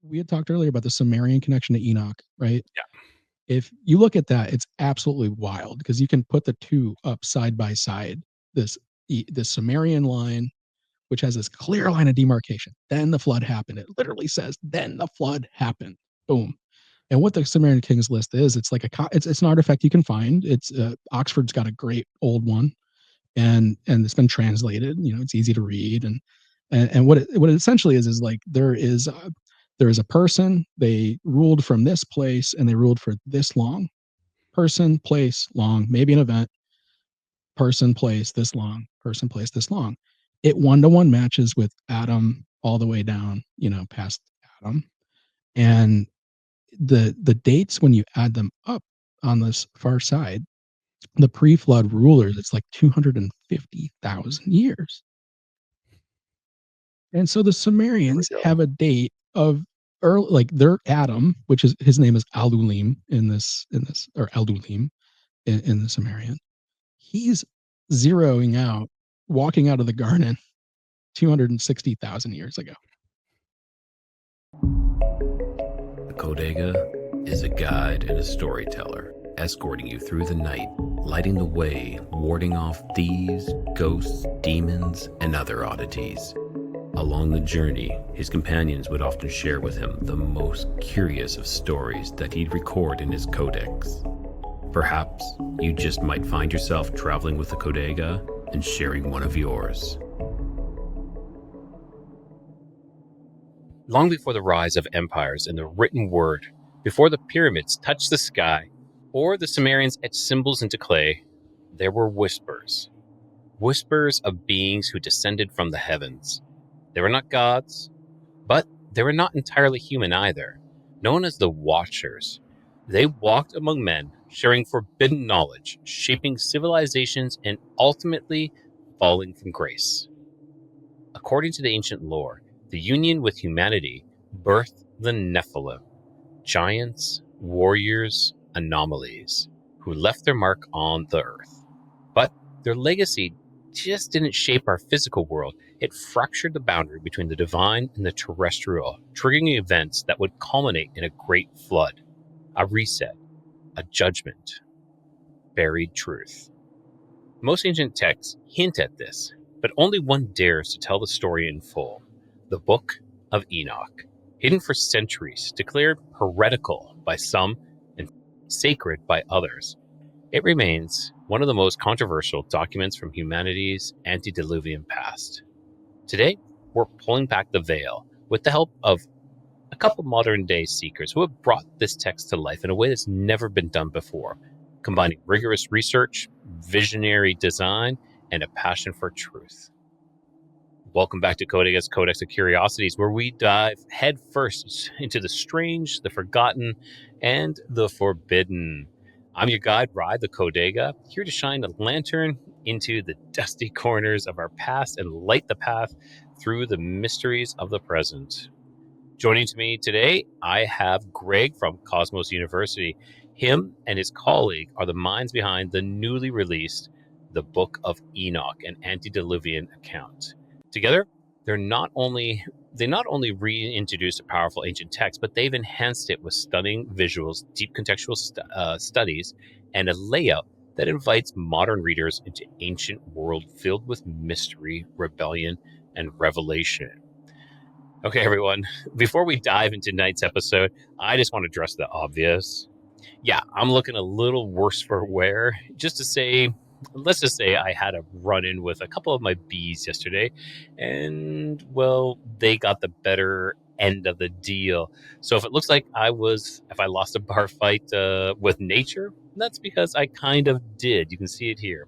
we had talked earlier about the Sumerian connection to Enoch, right? Yeah. If you look at that, it's absolutely wild because you can put the two up side by side. This Sumerian line, which has this clear line of demarcation. Then the flood happened. It literally says, "Then the flood happened." Boom. And what the Sumerian Kings list is, it's like it's an artifact you can find. It's Oxford's got a great old one, and it's been translated. It's easy to read, and what it essentially is like there is a person, they ruled from this place and they ruled for this long. Person, place, long, maybe an event. Person, place, this long. Person, place, this long. It 1-to-1 matches with Adam all the way down, past Adam. And the dates, when you add them up on this far side, the pre-flood rulers, it's like 250,000 years. And so the Sumerians have a date of early, like their Adam, which is, his name is Alulim in this, or Eldulim in the Sumerian. He's zeroing out, walking out of the garden 260,000 years ago. The Codega is a guide and a storyteller, escorting you through the night, lighting the way, warding off thieves, ghosts, demons, and other oddities. Along the journey, his companions would often share with him the most curious of stories that he'd record in his codex. Perhaps you just might find yourself traveling with the Codega and sharing one of yours. Long before the rise of empires and the written word, before the pyramids touched the sky, or the Sumerians etched symbols into clay, there were whispers. Whispers of beings who descended from the heavens. They were not gods, but they were not entirely human either. Known as the Watchers, they walked among men, sharing forbidden knowledge, shaping civilizations, and ultimately falling from grace. According to the ancient lore, the union with humanity birthed the Nephilim, giants, warriors, anomalies, who left their mark on the earth. But their legacy just didn't shape our physical world. It fractured the boundary between the divine and the terrestrial, triggering events that would culminate in a great flood, a reset, a judgment, buried truth. Most ancient texts hint at this, but only one dares to tell the story in full. The Book of Enoch, hidden for centuries, declared heretical by some and sacred by others. It remains one of the most controversial documents from humanity's antediluvian past. Today, we're pulling back the veil with the help of a couple modern-day seekers who have brought this text to life in a way that's never been done before, combining rigorous research, visionary design, and a passion for truth. Welcome back to Codega's Codex of Curiosities, where we dive headfirst into the strange, the forgotten, and the forbidden. I'm your guide, Rye the Codega, here to shine a lantern into the dusty corners of our past and light the path through the mysteries of the present. Joining me today, I have Greg from Cosmos University. Him and his colleague are the minds behind the newly released The Book of Enoch, an antediluvian account. Together, they not only reintroduced a powerful ancient text, but they've enhanced it with stunning visuals, deep contextual studies, and a layout that invites modern readers into ancient world filled with mystery, rebellion, and revelation. Okay, everyone, before we dive into tonight's episode, I just want to address the obvious. Yeah, I'm looking a little worse for wear. Let's just say I had a run-in with a couple of my bees yesterday, and, well, they got the better end of the deal. So if it looks like if I lost a bar fight with nature, that's because I kind of did. You can see it here.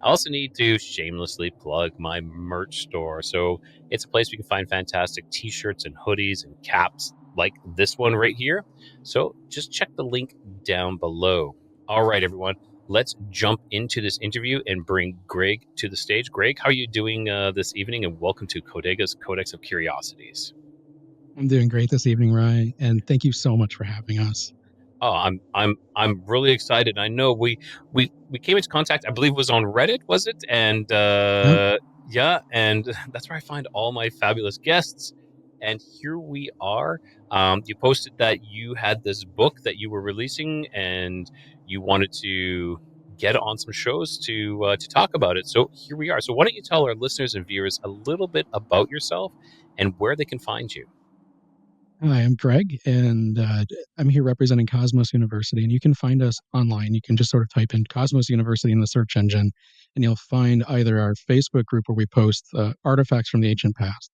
I also need to shamelessly plug my merch store. So it's a place we can find fantastic t-shirts and hoodies and caps like this one right here. So just check the link down below. All right, everyone, let's jump into this interview and bring Greg to the stage. Greg, how are you doing this evening? And welcome to Codega's Codex of Curiosities. I'm doing great this evening, Rye, and thank you so much for having us. Oh, I'm really excited. I know we came into contact, I believe it was on Reddit, was it? And Yep. yeah, and that's where I find all my fabulous guests. And here we are. You posted that you had this book that you were releasing, and you wanted to get on some shows to talk about it. So here we are. So why don't you tell our listeners and viewers a little bit about yourself and where they can find you? Hi, I'm Greg, and I'm here representing Cosmos University. And you can find us online. You can just sort of type in Cosmos University in the search engine, and you'll find either our Facebook group where we post artifacts from the ancient past,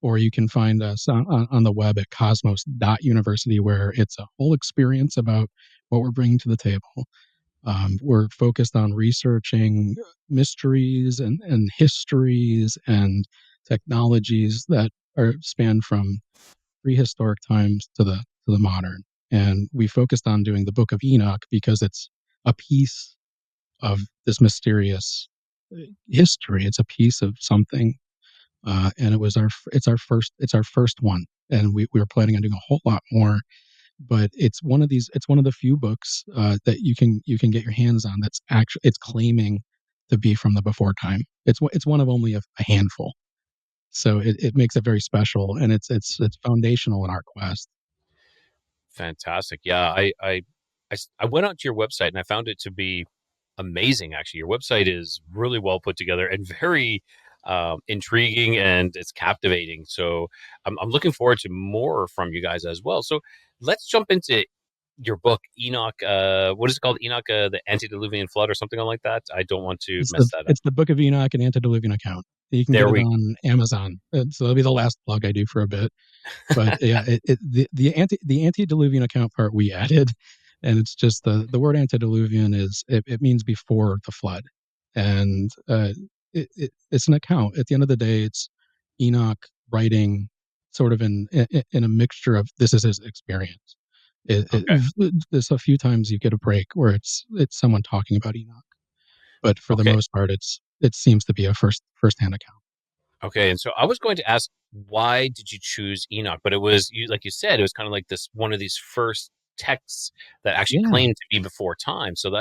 or you can find us on the web at cosmos.university, where it's a whole experience about what we're bringing to the table. We're focused on researching mysteries and histories and technologies that are span from prehistoric times to the modern. And we focused on doing the Book of Enoch because it's a piece of this mysterious history. It's a piece of something, and it's our first one, and we were planning on doing a whole lot more. But it's one of these. It's one of the few books that you can get your hands on that's actually it's claiming to be from the before time. It's one of only a handful. So it makes it very special, and it's foundational in our quest. Fantastic. Yeah, I went onto your website and I found it to be amazing. Actually, your website is really well put together and very intriguing, and it's captivating. So I'm looking forward to more from you guys as well. So let's jump into your book, Enoch. What is it called? Enoch, the Antediluvian Flood, or something like that. I don't want to mess that up. It's the Book of Enoch and Antediluvian account. You can get There it we. on Amazon. So that'll be the last plug I do for a bit. But yeah, the antediluvian account part we added, and it's just the word antediluvian it means before the flood, and it's an account. At the end of the day, it's Enoch writing sort of in a mixture of this is his experience. Okay. There's a few times you get a break where it's someone talking about Enoch, but for the Okay. most part, it seems to be a first-hand account. Okay, and so I was going to ask, why did you choose Enoch? But it was you, like you said, it was kind of like this one of these first texts that actually Yeah, claimed to be before time. So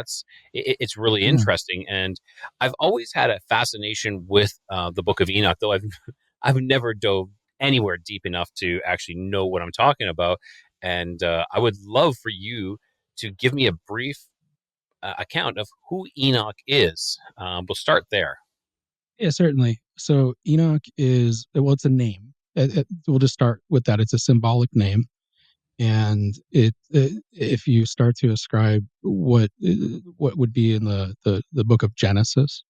it's really yeah. interesting, and I've always had a fascination with the Book of Enoch, though I've never dove anywhere deep enough to actually know what I'm talking about. And I would love for you to give me a brief account of who Enoch is. We'll start there. Yeah, certainly. So Enoch is well, it's a name. We'll just start with that. It's a symbolic name, and if you start to ascribe what would be in the book of Genesis,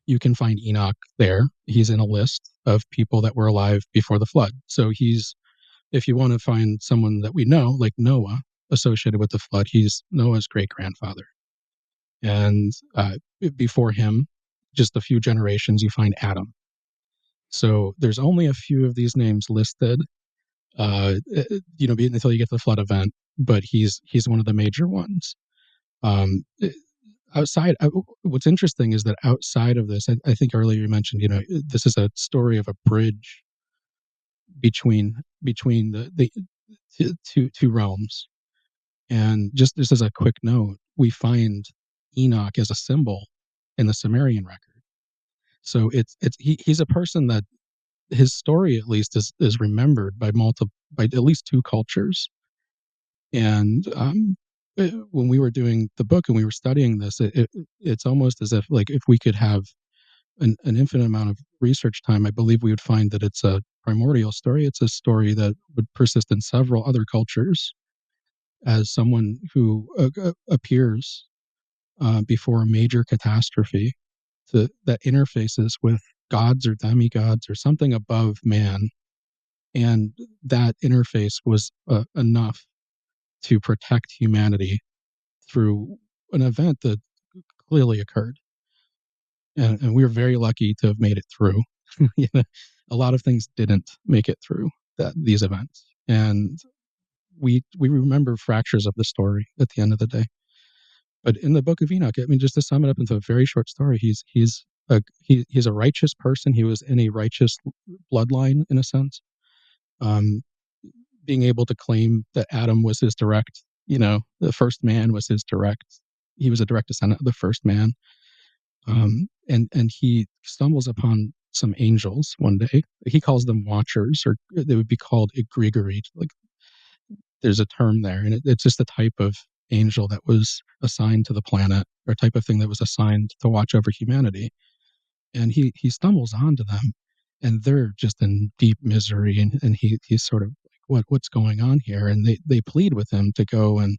you can find Enoch there. He's in a list of people that were alive before the flood. So he's if you want to find someone that we know, like Noah, associated with the flood, he's Noah's great grandfather, and before him, just a few generations, you find Adam. So there's only a few of these names listed, until you get to the flood event. But he's one of the major ones. Um, outside, what's interesting is that outside of this, I think earlier you mentioned, this is a story of a bridge between the two realms. And just as a quick note, we find Enoch as a symbol in the Sumerian record. So he's a person that his story at least is remembered by at least two cultures. And when we were doing the book and we were studying this, it's almost as if like if we could have an infinite amount of research time, I believe we would find that it's a primordial story. It's a story that would persist in several other cultures as someone who appears before a major catastrophe that interfaces with gods or demigods or something above man. And that interface was enough to protect humanity through an event that clearly occurred. And we were very lucky to have made it through. A lot of things didn't make it through these events. And we remember fractures of the story at the end of the day. But in the Book of Enoch, I mean, just to sum it up into a very short story, he's a righteous person. He was in a righteous bloodline, in a sense. Um, Being able to claim that Adam was his direct, the first man was his direct. He was a direct descendant of the first man. And he stumbles upon some angels one day. He calls them watchers, or they would be called egregori. Like, there's a term there, and it's just a type of angel that was assigned to the planet, or a type of thing that was assigned to watch over humanity. And he stumbles onto them, and they're just in deep misery, and he's sort of like, what's going on here? And they plead with him to go and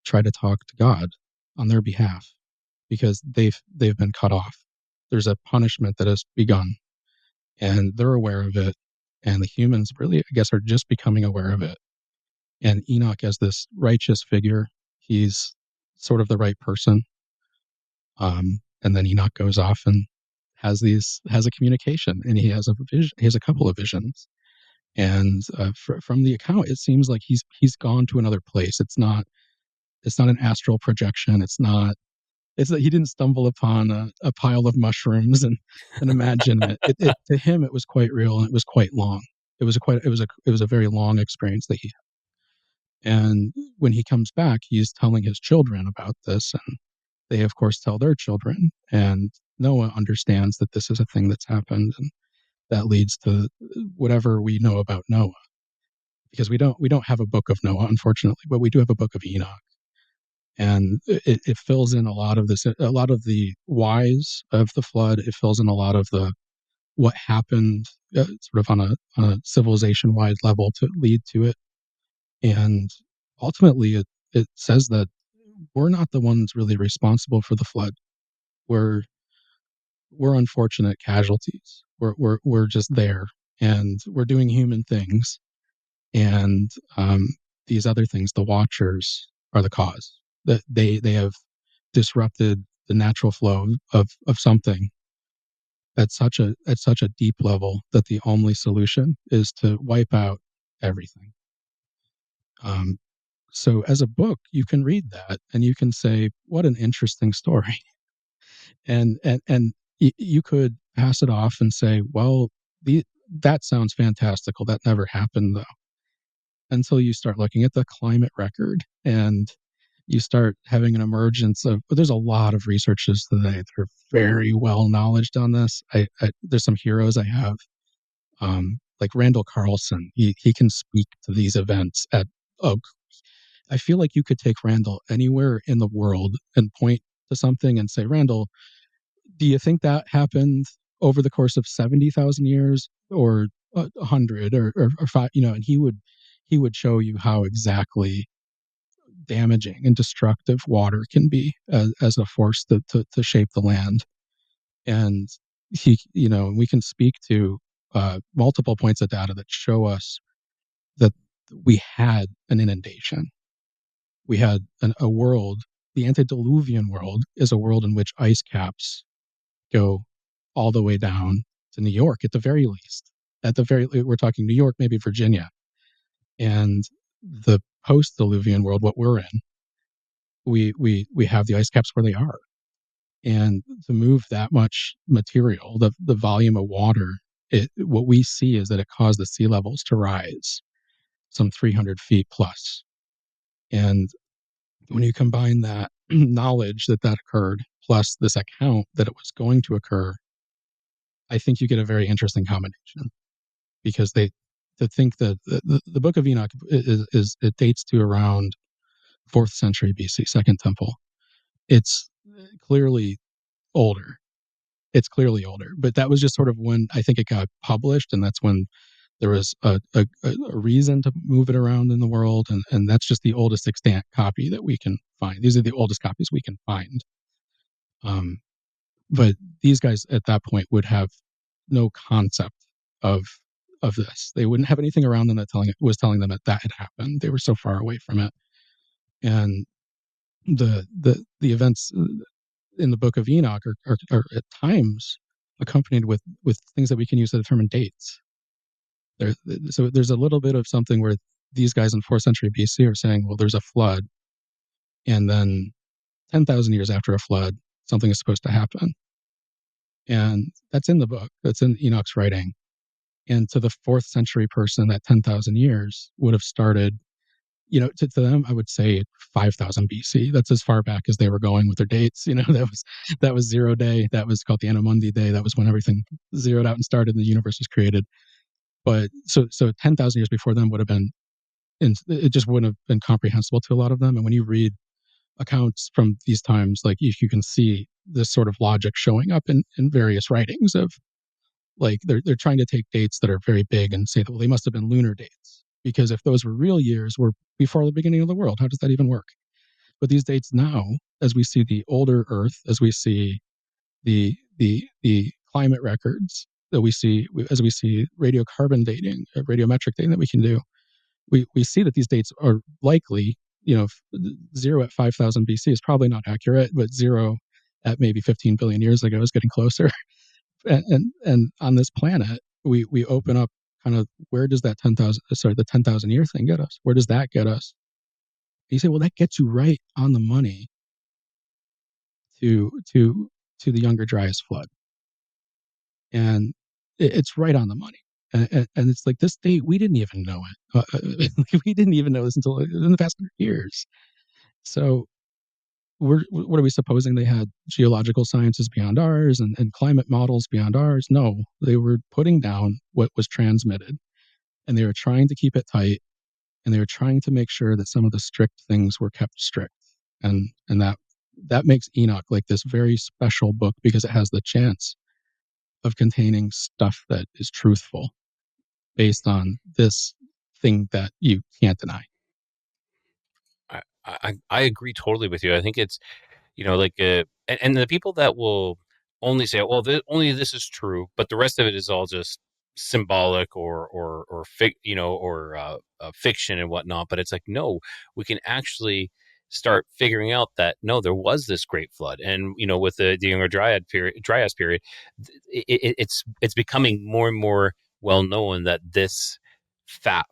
try to talk to God on their behalf, because they've been cut off. There's a punishment that has begun, and they're aware of it, and the humans really, I guess, are just becoming aware of it. And Enoch, as this righteous figure, he's sort of the right person. And then Enoch goes off and has a communication, and he has a vision. He has a couple of visions, and from the account, it seems like he's gone to another place. It's not an astral projection. It's that he didn't stumble upon a pile of mushrooms and imagine it. It. To him, it was quite real, and it was quite long. It was a very long experience that he had. And when he comes back, he's telling his children about this, and they, of course, tell their children. And Noah understands that this is a thing that's happened, and that leads to whatever we know about Noah. Because we don't have a book of Noah, unfortunately, but we do have a book of Enoch. And it fills in a lot of the whys of the flood. It fills in a lot of the what happened, sort of on a civilization wide level to lead to it. And ultimately, it says that we're not the ones really responsible for the flood. We're unfortunate casualties. We're just there, and we're doing human things. And these other things, the Watchers, are the cause. That they have disrupted the natural flow of something at such a deep level that the only solution is to wipe out everything. So as a book, you can read that and you can say, what an interesting story. And you could pass it off and say, well, that sounds fantastical. That never happened, though. Until you start looking at the climate record, and you start having an emergence of, there's a lot of researchers today that are very well knowledged on this. There's some heroes I have, like Randall Carlson. He can speak to these events I feel like you could take Randall anywhere in the world and point to something and say, Randall, do you think that happened over the course of 70,000 years, or 100, or 5? And he would show you how exactly damaging and destructive water can be as a force to shape the land. And we can speak to multiple points of data that show us that we had an inundation. We had a world. The antediluvian world is a world in which ice caps go all the way down to New York, at the very least. We're talking New York, maybe Virginia. And the post-diluvian world, what we're in, we have the ice caps where they are. And to move that much material, the volume of water, what we see is that it caused the sea levels to rise some 300 feet plus. And when you combine that knowledge that occurred, plus this account that it was going to occur, I think you get a very interesting combination. Because to think that the Book of Enoch it dates to around 4th century BC, Second Temple. It's clearly older. But that was just sort of when I think it got published, and that's when there was a reason to move it around in the world, and that's just the oldest extant copy that we can find. These are the oldest copies we can find. But these guys at that point would have no concept of this. They wouldn't have anything around them that was telling them that had happened. They were so far away from it. And the events in the Book of Enoch are at times accompanied with things that we can use to determine dates. So there's a little bit of something where these guys in 4th century BC are saying, well, there's a flood, and then 10,000 years after a flood, something is supposed to happen. And that's in the book. That's in Enoch's writing. And to the 4th century person, that 10,000 years would have started to them, I would say 5,000 BC. That's as far back as they were going with their dates. That was 0 day. That was called the Anno Mundi day. That was when everything zeroed out and started and the universe was created. But so 10,000 years before them would have been, it just wouldn't have been comprehensible to a lot of them. And when you read accounts from these times, like you can see this sort of logic showing up in various writings of, like, they're trying to take dates that are very big and say that, well, they must have been lunar dates, because if those were real years, were before the beginning of the world. How does that even work? But these dates now, as we see the older Earth, as we see the climate records that we see, as we see radiocarbon dating, radiometric dating that we can do, we see that these dates are likely, 0 at 5,000 BC is probably not accurate, but 0 at maybe 15 billion years ago is getting closer. And on this planet, we open up kind of, where does that the 10,000 year thing get us? Where does that get us? You say, well, that gets you right on the money to the Younger Dryas flood, and it's right on the money. And it's like, this date, we didn't even know it. We didn't even know this until in the past 100 years. So what are we supposing? They had geological sciences beyond ours and climate models beyond ours? No, they were putting down what was transmitted, and they were trying to keep it tight, and they were trying to make sure that some of the strict things were kept strict. And that makes Enoch like this very special book, because it has the chance of containing stuff that is truthful based on this thing that you can't deny. I agree totally with you. I think it's, and the people that will only say, well, only this is true, but the rest of it is all just symbolic or fiction and whatnot. But it's like, no, we can actually start figuring out that no, there was this great flood, and with the Younger Dryas period, it's becoming more and more well known that this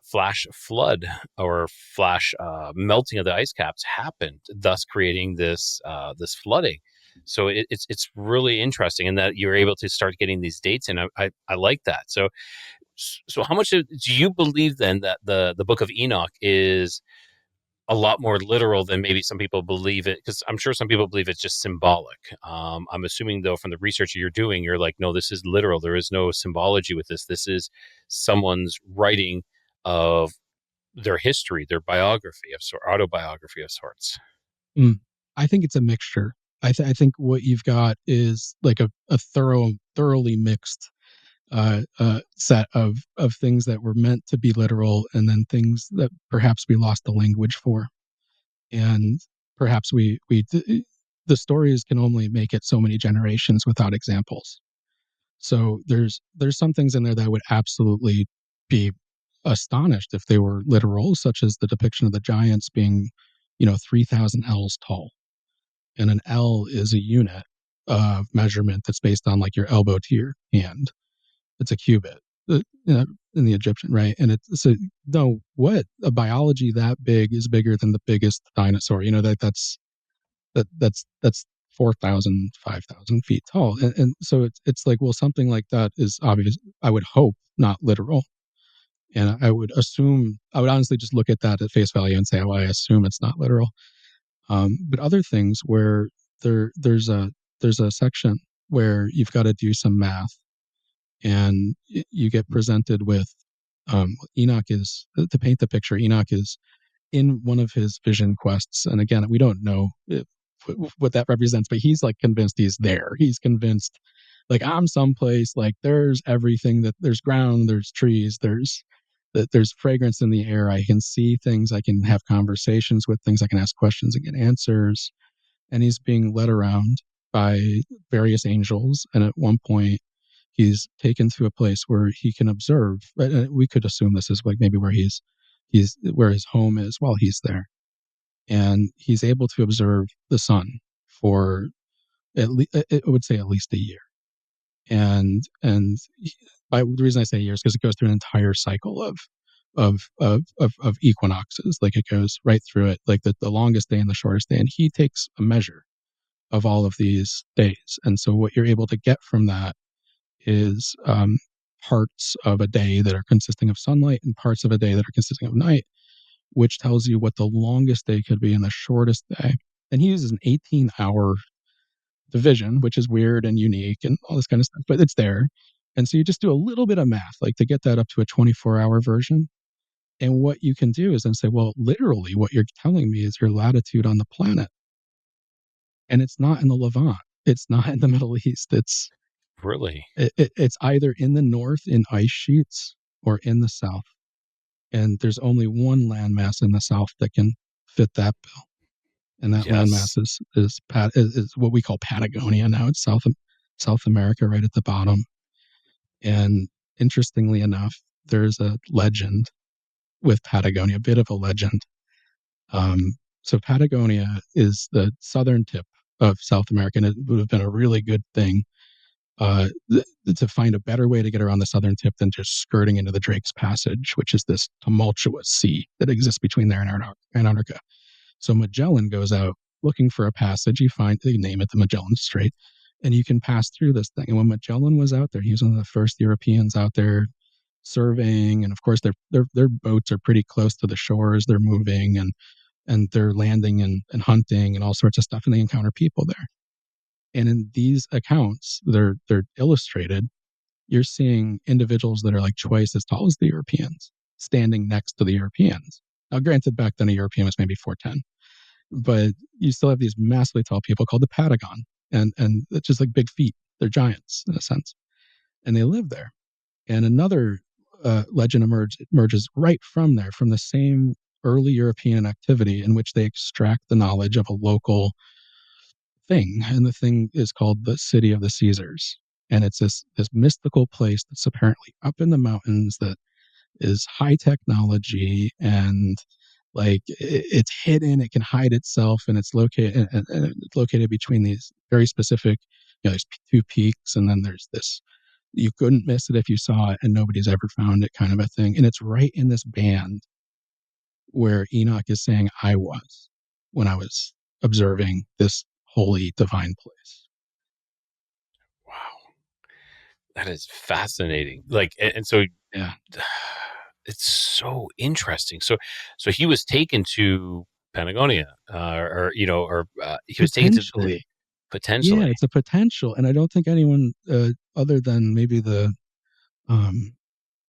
flash flood or flash melting of the ice caps happened, thus creating this flooding. So it's really interesting, in that you're able to start getting these dates, and I like that. So how much do you believe then that the Book of Enoch is a lot more literal than maybe some people believe it? Because I'm sure some people believe it's just symbolic. I'm assuming, though, from the research you're doing, you're like, no, this is literal. There is no symbology with this. This is someone's writing of their history, their biography autobiography of sorts. I think it's a mixture. I think what you've got is like a thoroughly mixed set of things that were meant to be literal, and then things that perhaps we lost the language for, and perhaps the stories can only make it so many generations without examples. So there's some things in there that I would absolutely be astonished if they were literal, such as the depiction of the giants being 3,000 L's tall, and an L is a unit of measurement that's based on like your elbow to your hand. It's a cubit, in the Egyptian, right? And it's so, no, what, a biology that big is bigger than the biggest dinosaur. That's 4,000, 5,000 feet tall, and so it's like, well, something like that is obvious. I would hope not literal, and I would honestly just look at that at face value and say, well, I assume it's not literal. But other things where there's a section where you've got to do some math, and you get presented with, Enoch is, to paint the picture, Enoch is in one of his vision quests, and again, we don't know what that represents, but he's like convinced he's there. He's convinced, like, I'm someplace, like there's everything, that there's ground, there's trees, there's fragrance in the air. I can see things, I can have conversations with things, I can ask questions and get answers. And he's being led around by various angels, and at one point he's taken to a place where he can observe. We could assume this is like maybe where he's where his home is while he's there, and he's able to observe the sun for at least, I would say, at least a year. And by the reason I say years, because it goes through an entire cycle of equinoxes. Like, it goes right through it, like the longest day and the shortest day, and he takes a measure of all of these days. And so what you're able to get from that is, parts of a day that are consisting of sunlight and parts of a day that are consisting of night, which tells you what the longest day could be and the shortest day. And he uses an 18-hour division, which is weird and unique and all this kind of stuff, but it's there. And so you just do a little bit of math, like to get that up to a 24-hour version. And what you can do is then say, well, literally what you're telling me is your latitude on the planet. And it's not in the Levant. It's not in the Middle East. It's Really? it's either in the north in ice sheets or in the south. And there's only one landmass in the south that can fit that bill. And that landmass Yes. is what we call Patagonia now. It's South America right at the bottom. And interestingly enough, there's a legend with Patagonia, a bit of a legend. So Patagonia is the southern tip of South America, and it would have been a really good thing to find a better way to get around the southern tip than just skirting into the Drake's Passage, which is this tumultuous sea that exists between there and Antarctica. So Magellan goes out looking for a passage. They name it the Magellan Strait, and you can pass through this thing. And when Magellan was out there, he was one of the first Europeans out there surveying. And of course, their boats are pretty close to the shores. They're moving and they're landing and hunting and all sorts of stuff. And they encounter people there. And in these accounts, they're illustrated. You're seeing individuals that are like twice as tall as the Europeans standing next to the Europeans. Now, granted, back then a European was maybe 4'10", but you still have these massively tall people called the Patagon, and it's just like big feet. They're giants in a sense, and they live there. And another legend emerges right from there, from the same early European activity in which they extract the knowledge of a local thing, and the thing is called the City of the Caesars. And it's this mystical place that's apparently up in the mountains that is high technology and like it's hidden, it can hide itself, and it's located and it's located between these very specific, there's two peaks, and then there's this, you couldn't miss it if you saw it, and nobody's ever found it kind of a thing. And it's right in this band where Enoch is saying I was when I was observing this holy divine place. Wow. That is fascinating. Like, and so Yeah. it's so interesting. So he was taken to Patagonia, he was taken to Potentially. Yeah, potentially. it's a potential. And I don't think anyone other than maybe the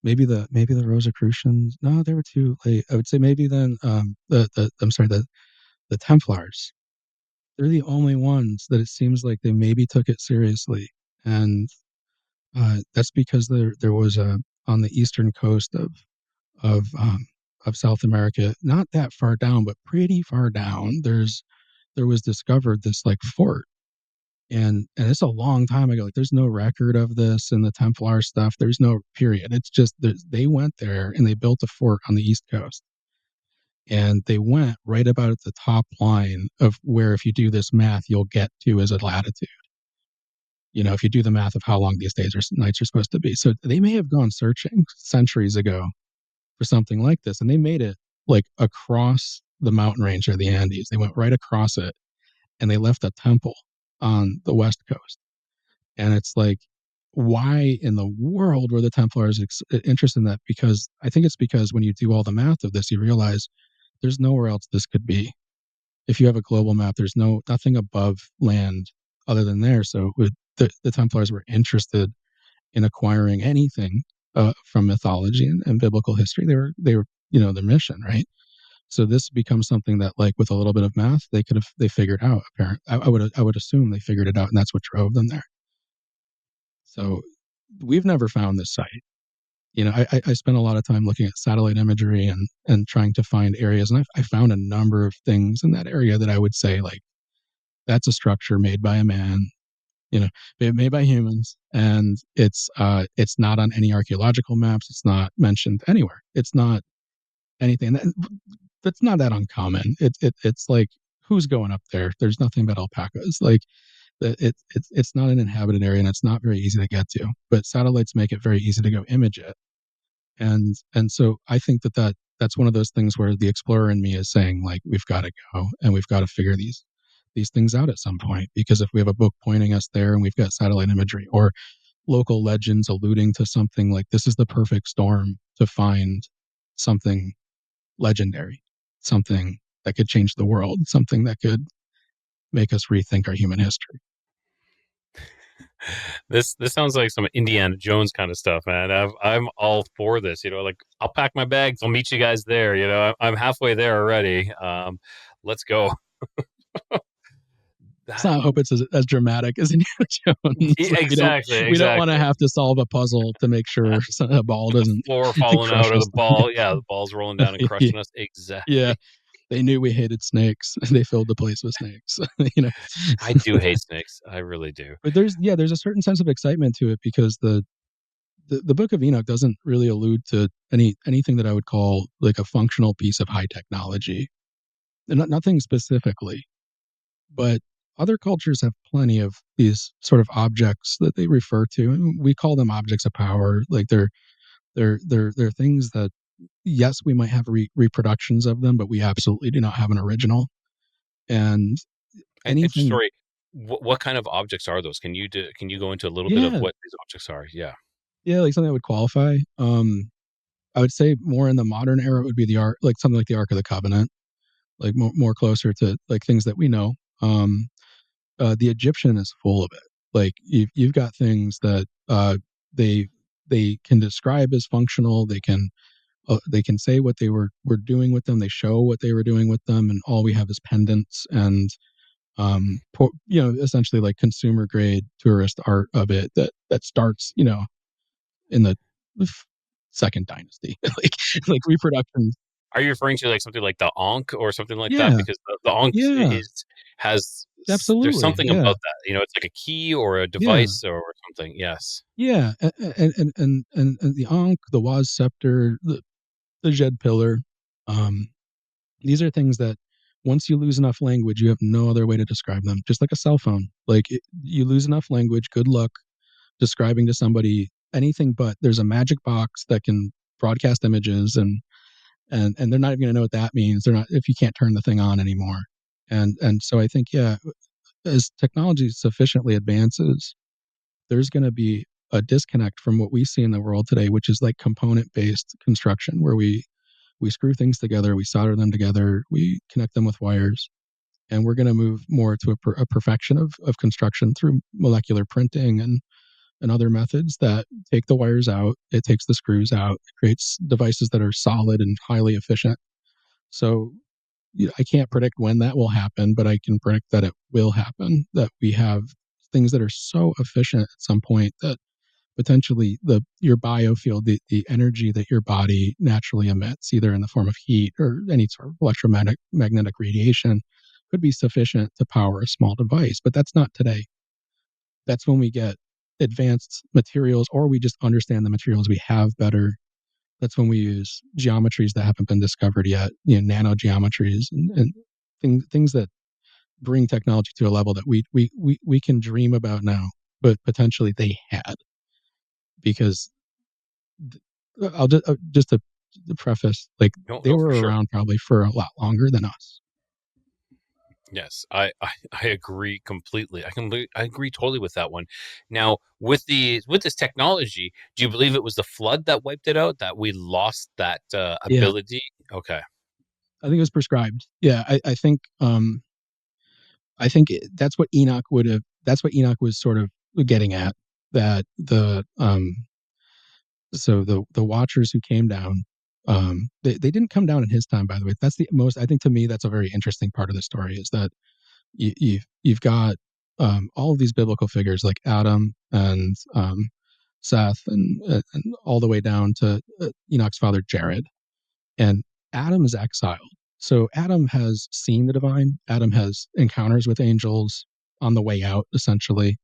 Rosicrucians. No, they were too late. I would say maybe then the Templars. They're the only ones that it seems like they maybe took it seriously. And that's because there was on the eastern coast of um, of South America, not that far down, but pretty far down. There was discovered this like fort, and it's a long time ago. Like there's no record of this in the Templar stuff. There's no period. It's just they went there and they built a fort on the east coast, and they went right about at the top line of where, if you do this math, you'll get to as a latitude. If you do the math of how long these days or nights are supposed to be. So they may have gone searching centuries ago for something like this, and they made it like across the mountain range of the Andes. They went right across it, and they left a temple on the west coast. And it's like, why in the world were the Templars interested in that? Because I think it's because when you do all the math of this, you realize there's nowhere else this could be. If you have a global map, there's nothing above land other than there. So the Templars were interested in acquiring anything from mythology and biblical history. They were their mission, right? So this becomes something that, like, with a little bit of math, they figured out. Apparently, I would assume they figured it out, and that's what drove them there. So we've never found this site. I spent a lot of time looking at satellite imagery and trying to find areas, and I found a number of things in that area that I would say, like, that's a structure made by a man, made by humans, and it's not on any archaeological maps. It's not mentioned anywhere. It's not anything that's not that uncommon. It's like, who's going up there? There's nothing but alpacas. Like, it's not an inhabited area, and it's not very easy to get to. But satellites make it very easy to go image it, and so I think that's one of those things where the explorer in me is saying, like, we've got to go and we've got to figure these things out at some point, because if we have a book pointing us there and we've got satellite imagery or local legends alluding to something, like, this is the perfect storm to find something legendary. something that could change the world, something that could make us rethink our human history. This sounds like some Indiana Jones kind of stuff, man. I'm all for this. Like I'll pack my bags. I'll meet you guys there. I'm halfway there already. Let's go. I hope it's as dramatic as Indiana Jones. Yeah, Like exactly. we don't want to have to solve a puzzle to make sure a ball The doesn't floor falling crush out or us. the ball. Yeah, the ball's rolling down and crushing us. Exactly. Yeah, they knew we hated snakes. They filled the place with snakes. I do hate snakes. I really do. But there's a certain sense of excitement to it because the Book of Enoch doesn't really allude to anything that I would call like a functional piece of high technology, and nothing specifically. But other cultures have plenty of these sort of objects that they refer to, and we call them objects of power. Like they're things that, yes, we might have reproductions of them, but we absolutely do not have an original. And And just anything, sorry, what kind of objects are those? Can you go into a little bit of yeah, what these objects are? Yeah. like something that would qualify. I would say more in the modern era would be the ark, like something like the Ark of the Covenant, like more closer to like things that we know. The Egyptian is full of it. Like you've got things that they can describe as functional. They can say what they were doing with them. They show what they were doing with them, and all we have is pendants and essentially like consumer grade tourist art of it that starts in the second dynasty, like reproductions. Are you referring to like something like the Ankh or something like that? Yeah, Because the Ankh yeah, there's absolutely, something yeah, about that. It's like a key or a yeah. device or something. Yes. Yeah, and the Ankh, the Waz scepter, the Jed pillar, um, these are things that once you lose enough language, you have no other way to describe them. Just like a cell phone, like you lose enough language, good luck describing to somebody anything. But there's a magic box that can broadcast images, and they're not even going to know what that means. They're not if you can't turn the thing on anymore. And so I think as technology sufficiently advances, there's going to be a disconnect from what we see in the world today, which is like component based construction, where we screw things together, we solder them together, we connect them with wires, and we're going to move more to a perfection of construction through molecular printing and other methods that take the wires out, it takes the screws out, it creates devices that are solid and highly efficient. So I can't predict when that will happen, but I can predict that it will happen, that we have things that are so efficient at some point that potentially your biofield, the energy that your body naturally emits, either in the form of heat or any sort of electromagnetic radiation, could be sufficient to power a small device. But that's not today. That's when we get advanced materials, or we just understand the materials we have better. That's when we use geometries that haven't been discovered yet, nano geometries and things that bring technology to a level that we can dream about now, but potentially they had. Because I'll just to preface, like No, they no, for were sure. around probably for a lot longer than us. Yes, I agree completely. I agree totally with that one. Now, with this technology, do you believe it was the flood that wiped it out? That we lost that Yeah, ability? Okay. I think it was prescribed. Yeah, I think that's what Enoch would have. That's what Enoch was sort of getting at. That the Watchers who came down, they didn't come down in his time, by the way. That's the most. I think to me that's a very interesting part of the story is that you've got all of these biblical figures like Adam and Seth and all the way down to Enoch's father Jared. And Adam is exiled. So Adam has seen the divine. Adam has encounters with angels on the way out, essentially.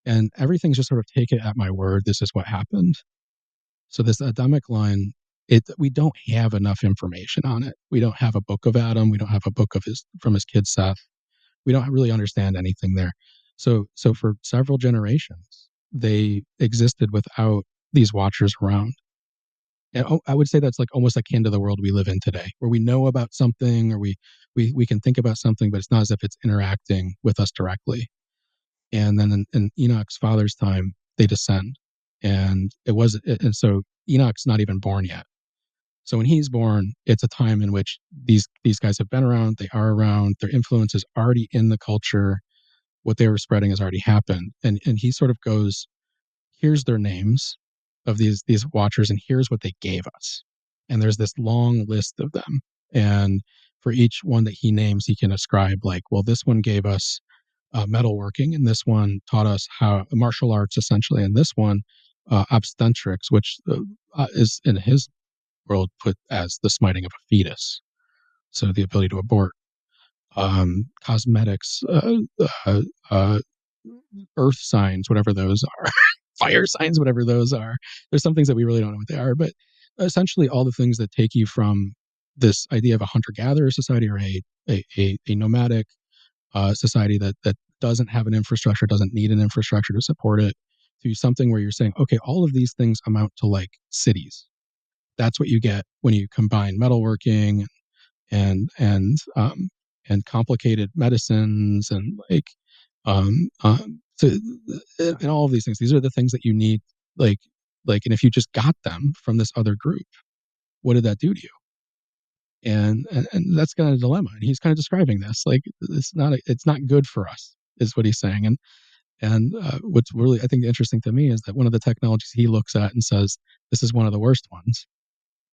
And everything's just sort of take it at my word. This is what happened. So this Adamic line, we don't have enough information on it. We don't have a book of Adam. We don't have a book of from his kid Seth. We don't really understand anything there. So for several generations, they existed without these watchers around. And I would say that's like almost akin to the world we live in today, where we know about something or we can think about something, but it's not as if it's interacting with us directly. And then in Enoch's father's time, they descend, and so Enoch's not even born yet. So when he's born, it's a time in which these guys have been around, they are around, their influence is already in the culture. What they were spreading has already happened. And he sort of goes, here's their names of these watchers, and here's what they gave us. And there's this long list of them. And for each one that he names, he can ascribe, like, well, this one gave us metalworking, and this one taught us how martial arts, essentially, and this one obstetrics, which is in his world put as the smiting of a fetus, so the ability to abort. Cosmetics, earth signs, whatever those are, fire signs, whatever those are. There's some things that we really don't know what they are, but essentially all the things that take you from this idea of a hunter-gatherer society, or a nomadic society that doesn't have an infrastructure, doesn't need an infrastructure to support it, to something where you're saying, okay, all of these things amount to like cities. That's what you get when you combine metalworking and complicated medicines and like so, and all of these things. These are the things that you need, like and if you just got them from this other group, what did that do to you? And that's kind of a dilemma. And he's kind of describing this, like, it's not good for us, is what he's saying. And what's really, I think, interesting to me is that one of the technologies he looks at and says this is one of the worst ones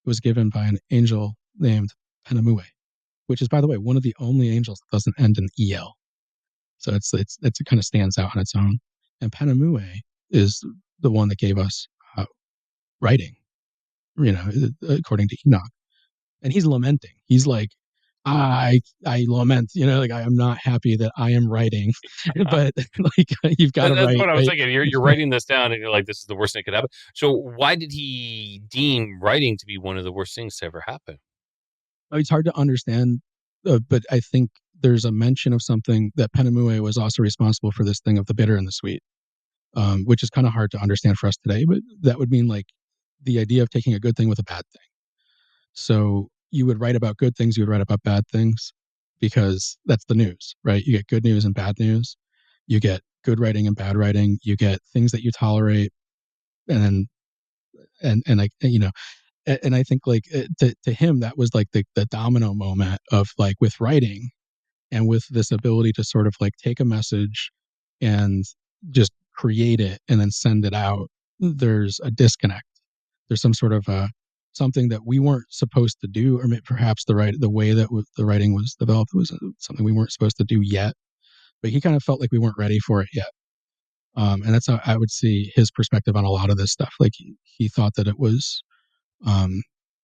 was given by an angel named Penamue, which is, by the way, one of the only angels that doesn't end in el. So it kind of stands out on its own. And Penamue is the one that gave us writing, according to Enoch. And he's lamenting. He's like, I lament, like, I am not happy that I am writing, but like, you've got to That's write. what I was Right? thinking. You're writing this down, and you're like, this is the worst thing that could happen. So why did he deem writing to be one of the worst things to ever happen? It's hard to understand, but I think there's a mention of something that Penamue was also responsible for this thing of the bitter and the sweet, which is kind of hard to understand for us today. But that would mean like the idea of taking a good thing with a bad thing. So you would write about good things, you would write about bad things, because that's the news, right? You get good news and bad news. You get good writing and bad writing. You get things that you tolerate, and then and like, and I think like to him that was like the domino moment of like with writing and with this ability to sort of like take a message and just create it and then send it out. There's a disconnect. There's some sort of something that we weren't supposed to do, or perhaps the way that the writing was developed was something we weren't supposed to do yet. But he kind of felt like we weren't ready for it yet. And that's how I would see his perspective on a lot of this stuff. Like he thought that it was, um,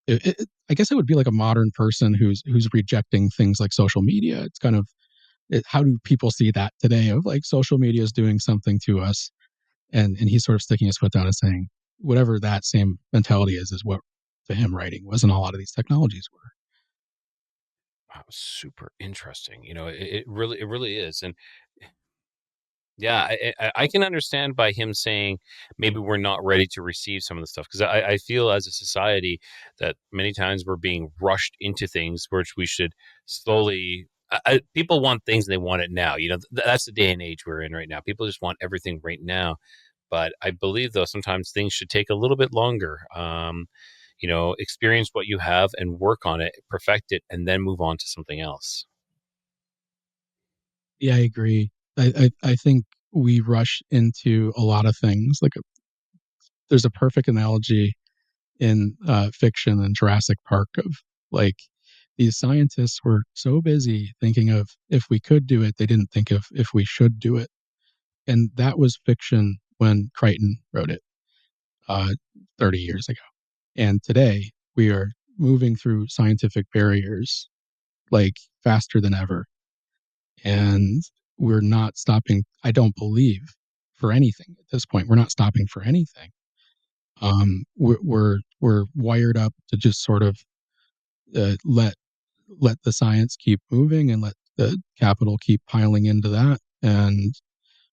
I guess it would be like a modern person who's rejecting things like social media. It's kind of how do people see that today? Of like social media is doing something to us, and he's sort of sticking his foot down and saying whatever that same mentality is what to him writing was, and a lot of these technologies were. Wow, super interesting. It really is. And yeah, I can understand by him saying maybe we're not ready to receive some of the stuff, because I feel as a society that many times we're being rushed into things which we should slowly. People want things and they want it now. That's the day and age we're in right now. People just want everything right now. But I believe, though, sometimes things should take a little bit longer. Experience what you have and work on it, perfect it, and then move on to something else. Yeah, I agree. I think we rush into a lot of things. Like there's a perfect analogy in fiction and Jurassic Park of like these scientists were so busy thinking of if we could do it, they didn't think of if we should do it. And that was fiction when Crichton wrote it uh, 30 years ago. And today we are moving through scientific barriers like faster than ever. And we're not stopping, I don't believe, for anything at this point. We're not stopping for anything. We're wired up to just sort of let the science keep moving and let the capital keep piling into that. And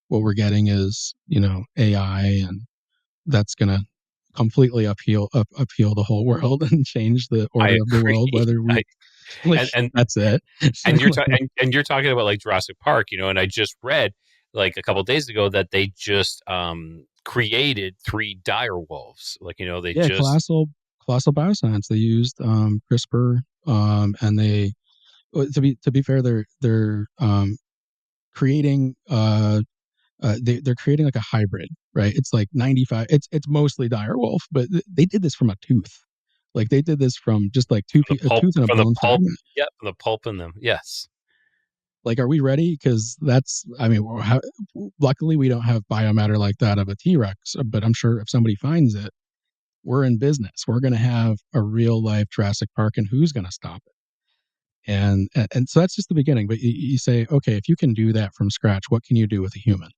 what we're getting is, AI, and that's going to completely upheal the whole world and change the I order of the world, agree. whether we like, And that's it. and you're talking about like Jurassic Park, and I just read like a couple of days ago that they just created 3 dire wolves. Like, they Yeah, just colossal bioscience. They used CRISPR, and they, to be fair, they're creating they're creating like a hybrid, right? It's like 95. It's mostly dire wolf, but they did this from a tooth. Like they did this from just like From the a pulp, tooth and a from the bone pulp, fragment. yeah, from the pulp in them. Yes. Like, are we ready? Because that's, I mean, luckily we don't have biomatter like that of a T-Rex, but I'm sure if somebody finds it, we're in business. We're going to have a real life Jurassic Park, and who's going to stop it? And so that's just the beginning. But you say, okay, if you can do that from scratch, what can you do with a human?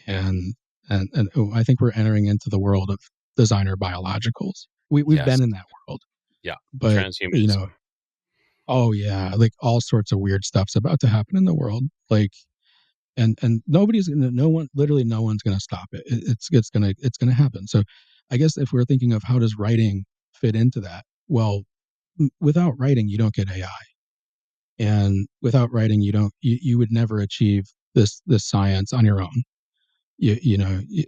And I think we're entering into the world of designer biologicals. We've Yes. been in that world, Yeah. but Transhumanism. oh yeah, like all sorts of weird stuff's about to happen in the world. Like, and nobody's gonna, no one, literally no one's gonna stop it. It's gonna happen. So, I guess if we're thinking of how does writing fit into that, well, without writing, you don't get AI, and without writing, you would never achieve this science on your own.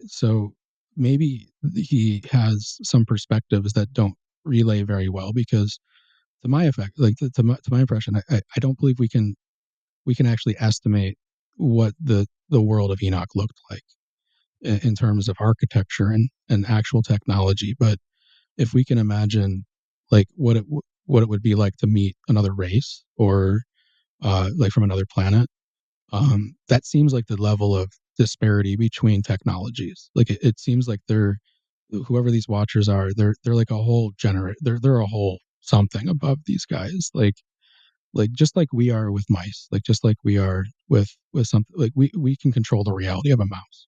So maybe he has some perspectives that don't relay very well, because to my effect, like to my impression, I don't believe we can actually estimate what the world of Enoch looked like in terms of architecture and actual technology. But if we can imagine like what it would be like to meet another race, or like from another planet, that seems like the level of disparity between technologies. Like it seems like they're, whoever these watchers are, they're like a whole they're a whole something above these guys. Like just like we are with mice, like just like we are with something, like we can control the reality of a mouse.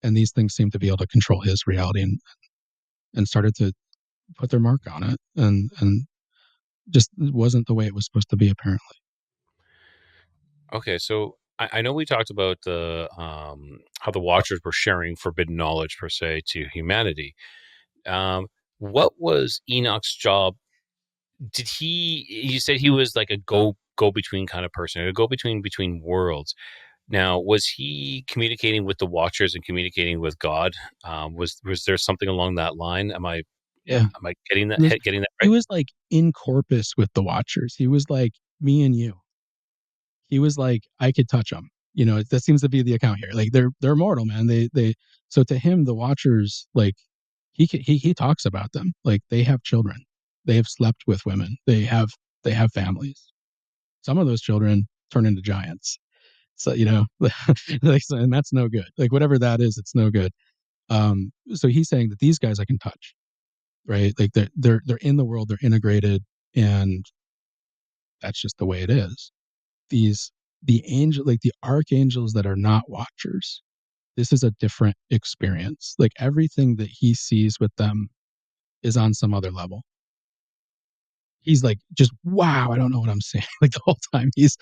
And these things seem to be able to control his reality, and started to put their mark on it, and just wasn't the way it was supposed to be, apparently. Okay, so I know we talked about the how the Watchers were sharing forbidden knowledge per se to humanity. Um, what was Enoch's job? Did he? You said he was like a go between kind of person, a go between worlds. Now, was he communicating with the Watchers and communicating with God? Was there something along that line? Yeah. Am I getting that He was getting that he right? was like in corpus with the watchers. He was like me and you. He was like, I could touch them. That seems to be the account here. Like they're mortal, man. So to him, the watchers, like he talks about them. Like they have children. They have slept with women. They have families. Some of those children turn into giants. So, like, and that's no good. Like whatever that is, it's no good. So he's saying that these guys I can touch, right? Like they're in the world, they're integrated, and that's just the way it is. These the angel, like the archangels that are not watchers, this is a different experience. Like everything that he sees with them is on some other level. He's like, just wow, I don't know what I'm saying. Like the whole time he's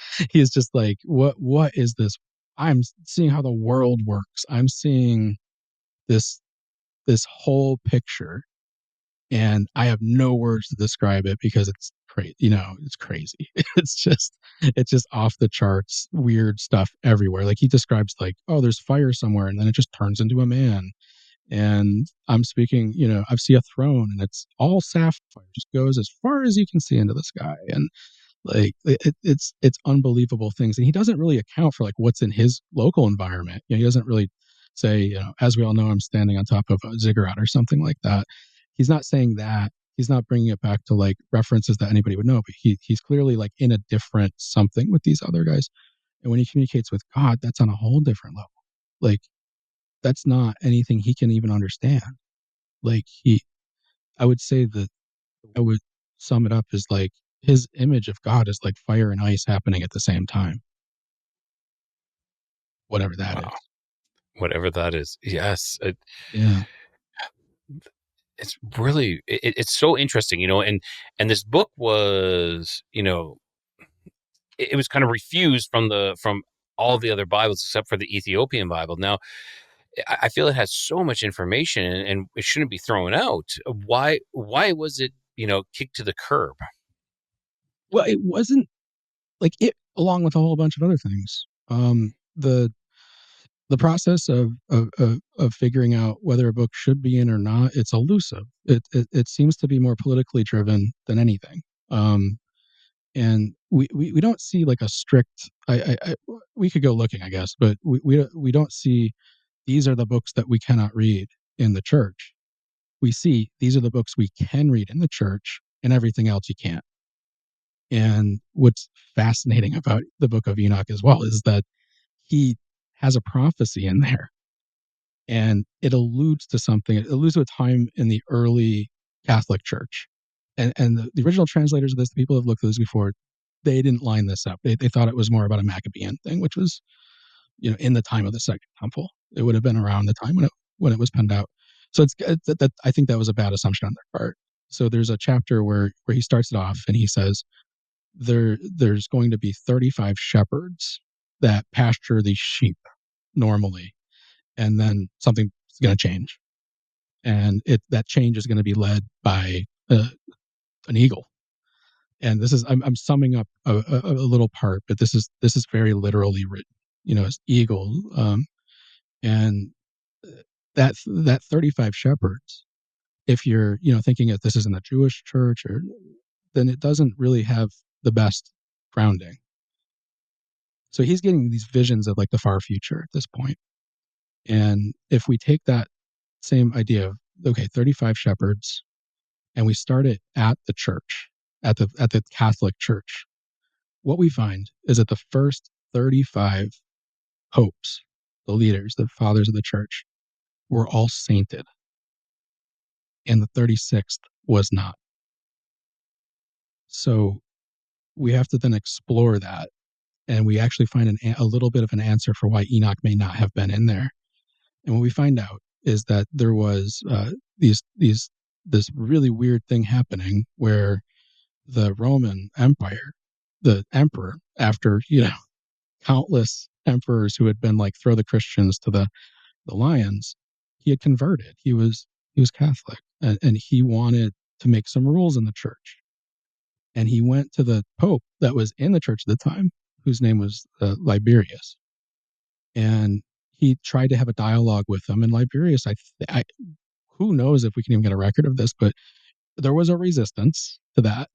just like, what is this? I'm seeing how the world works. I'm seeing this this whole picture, and I have no words to describe it because it's crazy. It's crazy. It's just off the charts, weird stuff everywhere. Like he describes, like, oh, there's fire somewhere, and then it just turns into a man. And I'm speaking, I see a throne, and it's all sapphire, just goes as far as you can see into the sky, and like it's unbelievable things. And he doesn't really account for like what's in his local environment. He doesn't really say, as we all know, I'm standing on top of a ziggurat or something like that. He's not saying that. He's not bringing it back to like references that anybody would know, but he's clearly like in a different something with these other guys. And when he communicates with God, that's on a whole different level. Like that's not anything he can even understand. Like I would say that I would sum it up as like his image of God is like fire and ice happening at the same time, whatever that Wow, is. whatever that is. Yes, Yeah. it's really it's so interesting, and this book was, it was kind of refused from all the other Bibles except for the Ethiopian Bible. Now, I feel it has so much information, and it shouldn't be thrown out. Why was it, kicked to the curb? Well, it wasn't like it, along with a whole bunch of other things. The the process of figuring out whether a book should be in or not, it's elusive. It seems to be more politically driven than anything. And we don't see like a strict. We could go looking, I guess, but we don't see these are the books that we cannot read in the church. We see these are the books we can read in the church, and everything else you can't. And what's fascinating about the Book of Enoch as well is that he has a prophecy in there, and it alludes to something. It alludes to a time in the early Catholic Church, and the original translators of this, the people who have looked at this before, they didn't line this up. They thought it was more about a Maccabean thing, which was, in the time of the Second Temple. It would have been around the time when it was penned out. So it's that I think that was a bad assumption on their part. So there's a chapter where he starts it off and he says there's going to be 35 shepherds that pasture these sheep normally, and then something's going to change, and that change is going to be led by an eagle. And this is I'm summing up a little part, but this is very literally written, as eagle, and that 35 shepherds. If you're thinking if this is in the Jewish church, then it doesn't really have the best grounding. So he's getting these visions of like the far future at this point. And if we take that same idea of, okay, 35 shepherds, and we start it at the church, at the Catholic Church, what we find is that the first 35 popes, the leaders, the fathers of the church, were all sainted. And the 36th was not. So we have to then explore that. And we actually find a little bit of an answer for why Enoch may not have been in there. And what we find out is that there was this really weird thing happening where the Roman Empire, the emperor, after countless emperors who had been like throw the Christians to the lions, he had converted. He was Catholic, and he wanted to make some rules in the church. And he went to the Pope that was in the church at the time, whose name was Liberius, and he tried to have a dialogue with him. And Liberius, I who knows if we can even get a record of this, but there was a resistance to that,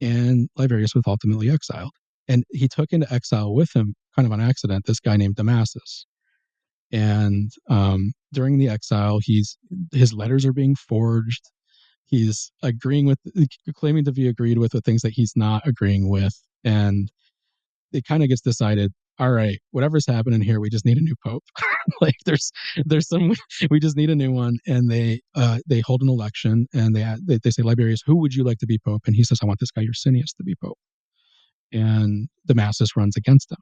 and Liberius was ultimately exiled. And he took into exile with him, kind of on accident, this guy named Damasus. And during the exile, his letters are being forged. He's claiming to be agreed with the things that he's not agreeing with, and it kind of gets decided. All right, whatever's happening here, we just need a new pope. Like there's some, we just need a new one, and they hold an election, and they say, Liberius, who would you like to be pope? And he says, I want this guy Ursinius to be pope. And Damasus runs against him.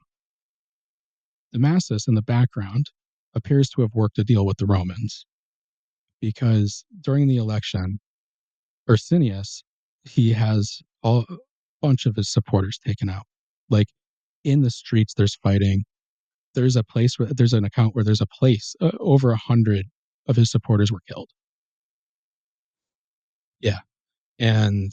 Damasus in the background appears to have worked a deal with the Romans, because during the election, Ursinius, he has a bunch of his supporters taken out. Like in the streets, there's fighting. There's an account where there's a place over 100 of his supporters were killed. Yeah. And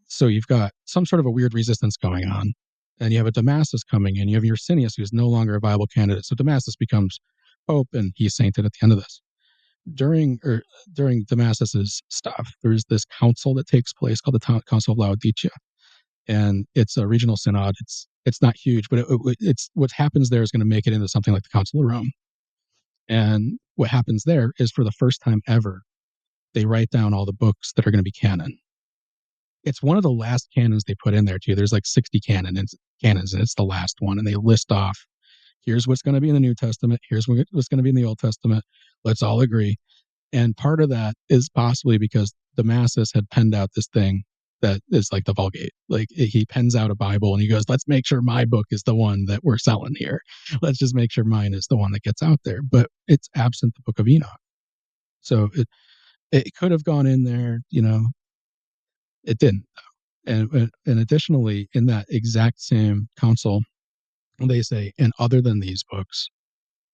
so you've got some sort of a weird resistance going on, and you have a Damasus coming in. You have Ursinius, who's no longer a viable candidate. So Damasus becomes pope, and he's sainted at the end of this. During Damasus's stuff, there's this council that takes place called the Council of Laodicea, and it's a regional synod. It's not huge, but it's what happens there is going to make it into something like the Council of Rome. And what happens there is, for the first time ever, they write down all the books that are going to be canon. It's one of the last canons they put in there too. There's like 60 canons, and it's the last one, and they list off, here's what's going to be in the New Testament, here's what's going to be in the Old Testament. Let's all agree. And part of that is possibly because Damasus had penned out this thing that is like the Vulgate. Like he pens out a Bible and he goes, let's make sure my book is the one that we're selling here. Let's just make sure mine is the one that gets out there. But it's absent the Book of Enoch. So it could have gone in there, it didn't. And additionally, in that exact same council, they say, and other than these books,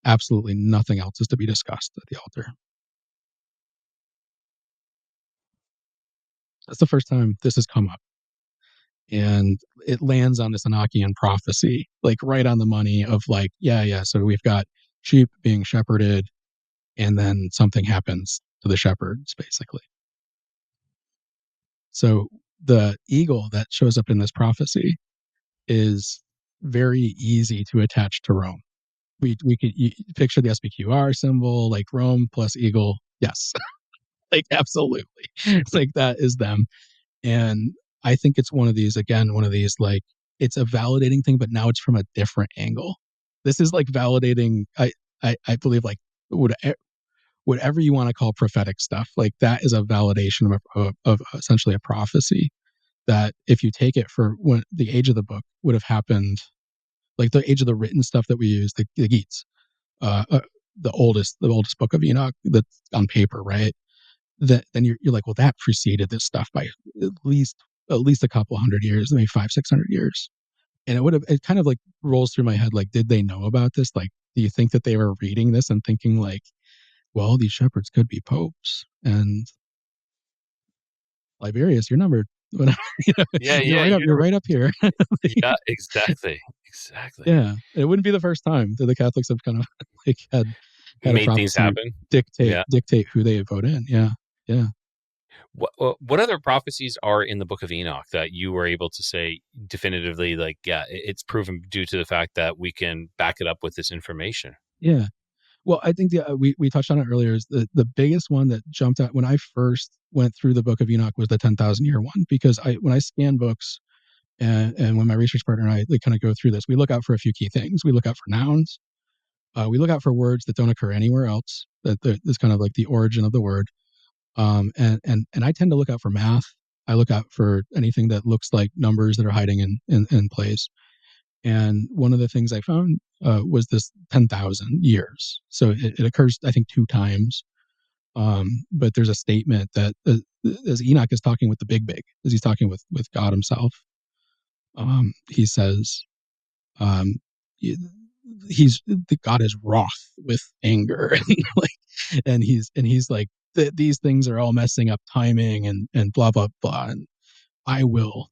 absolutely nothing else is to be discussed at the altar. That's the first time this has come up. And it lands on this Enochian prophecy, like right on the money of like, yeah. So we've got sheep being shepherded, and then something happens to the shepherds, basically. So the eagle that shows up in this prophecy is very easy to attach to Rome. We could picture the SPQR symbol, like Rome plus eagle. Yes, like absolutely, like that is them. And I think it's one of these like it's a validating thing, but now it's from a different angle. This is like validating. I believe like whatever you want to call prophetic stuff, like that is a validation of essentially a prophecy that if you take it for when the age of the book would have happened, like the age of the written stuff that we use, the Geats, uh, uh, the oldest book of Enoch that's on paper, right? That then you're like, well, that preceded this stuff by at least a couple hundred years, maybe 500-600 years. And it kind of like rolls through my head, like, did they know about this? Like, do you think that they were reading this and thinking like, well, these shepherds could be popes, and Liberius, you're numbered. Whatever, Yeah, you're yeah, right up. You're right up here. yeah, exactly. Yeah, it wouldn't be the first time that the Catholics have kind of like had a Made things prophecy happen. dictate Yeah. who they vote in. Yeah, yeah. What other prophecies are in the Book of Enoch that you were able to say definitively, like, yeah, it's proven due to the fact that we can back it up with this information? Yeah. Well, I think we touched on it earlier. Is the biggest one that jumped out when I first went through the Book of Enoch was the 10,000-year one, because when I scan books and when my research partner and I like kind of go through this, we look out for a few key things. We look out for nouns. We look out for words that don't occur anywhere else. That is kind of like the origin of the word. And I tend to look out for math. I look out for anything that looks like numbers that are hiding in place. And one of the things I found was this 10,000 years. So it occurs, I think, 2 times. But there's a statement that as Enoch is talking with the big, as he's talking with God himself, he says, um, he's God is wroth with anger, and he's like, these things are all messing up timing and blah blah blah, and I will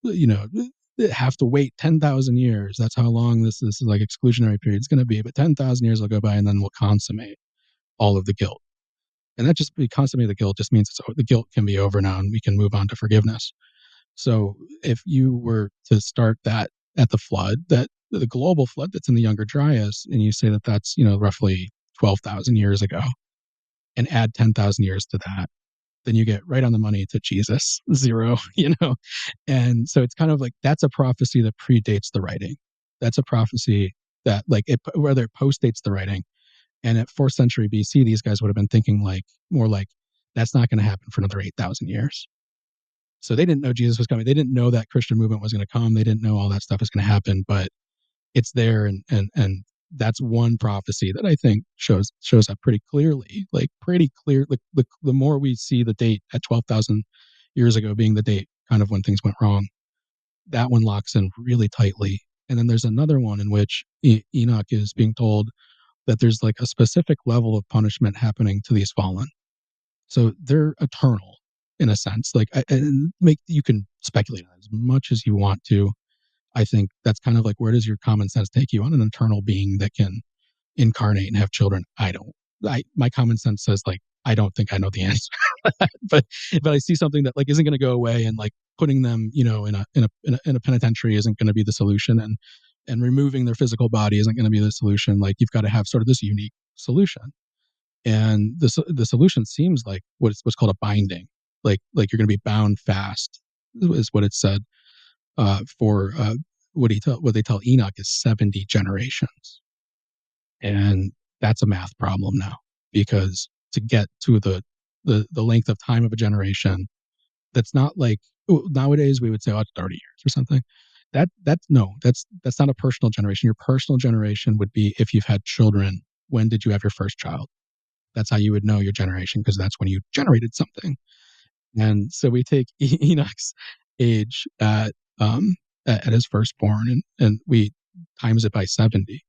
you know have to wait 10,000 years. That's how long this is like exclusionary period is going to be. But 10,000 years will go by, and then we'll consummate all of the guilt. And that just be consummate the guilt just means the guilt can be over now, and we can move on to forgiveness. So if you were to start that at the flood, that the global flood that's in the Younger Dryas, and you say that that's roughly 12,000 years ago, and add 10,000 years to that, then you get right on the money to Jesus, 0, And so it's kind of like that's a prophecy that predates the writing. That's a prophecy that whether it postdates the writing. And at 4th century BC, these guys would have been thinking more like that's not going to happen for another 8,000 years. So they didn't know Jesus was coming. They didn't know that Christian movement was going to come. They didn't know all that stuff was going to happen, but it's there. And that's one prophecy that I think shows up pretty clearly, pretty clear. The more we see the date at 12,000 years ago being the date kind of when things went wrong, that one locks in really tightly. And then there's another one in which Enoch is being told that there's like a specific level of punishment happening to these fallen. So they're eternal in a sense. You can speculate on as much as you want to. I think that's kind of like, where does your common sense take you on an eternal being that can incarnate and have children? My common sense says I don't think I know the answer, but I see something that isn't going to go away, and putting them, in a penitentiary isn't going to be the solution, and removing their physical body isn't going to be the solution. You've got to have sort of this unique solution. And the solution seems like what's called a binding, like you're going to be bound fast, is what it said. For what they tell Enoch is 70 generations, and that's a math problem now, because to get to the length of time of a generation, that's not nowadays we would say, it's 30 years or something. That's not a personal generation. Your personal generation would be if you've had children. When did you have your first child? That's how you would know your generation, because that's when you generated something. And so we take Enoch's age at his firstborn, and we times it by 70,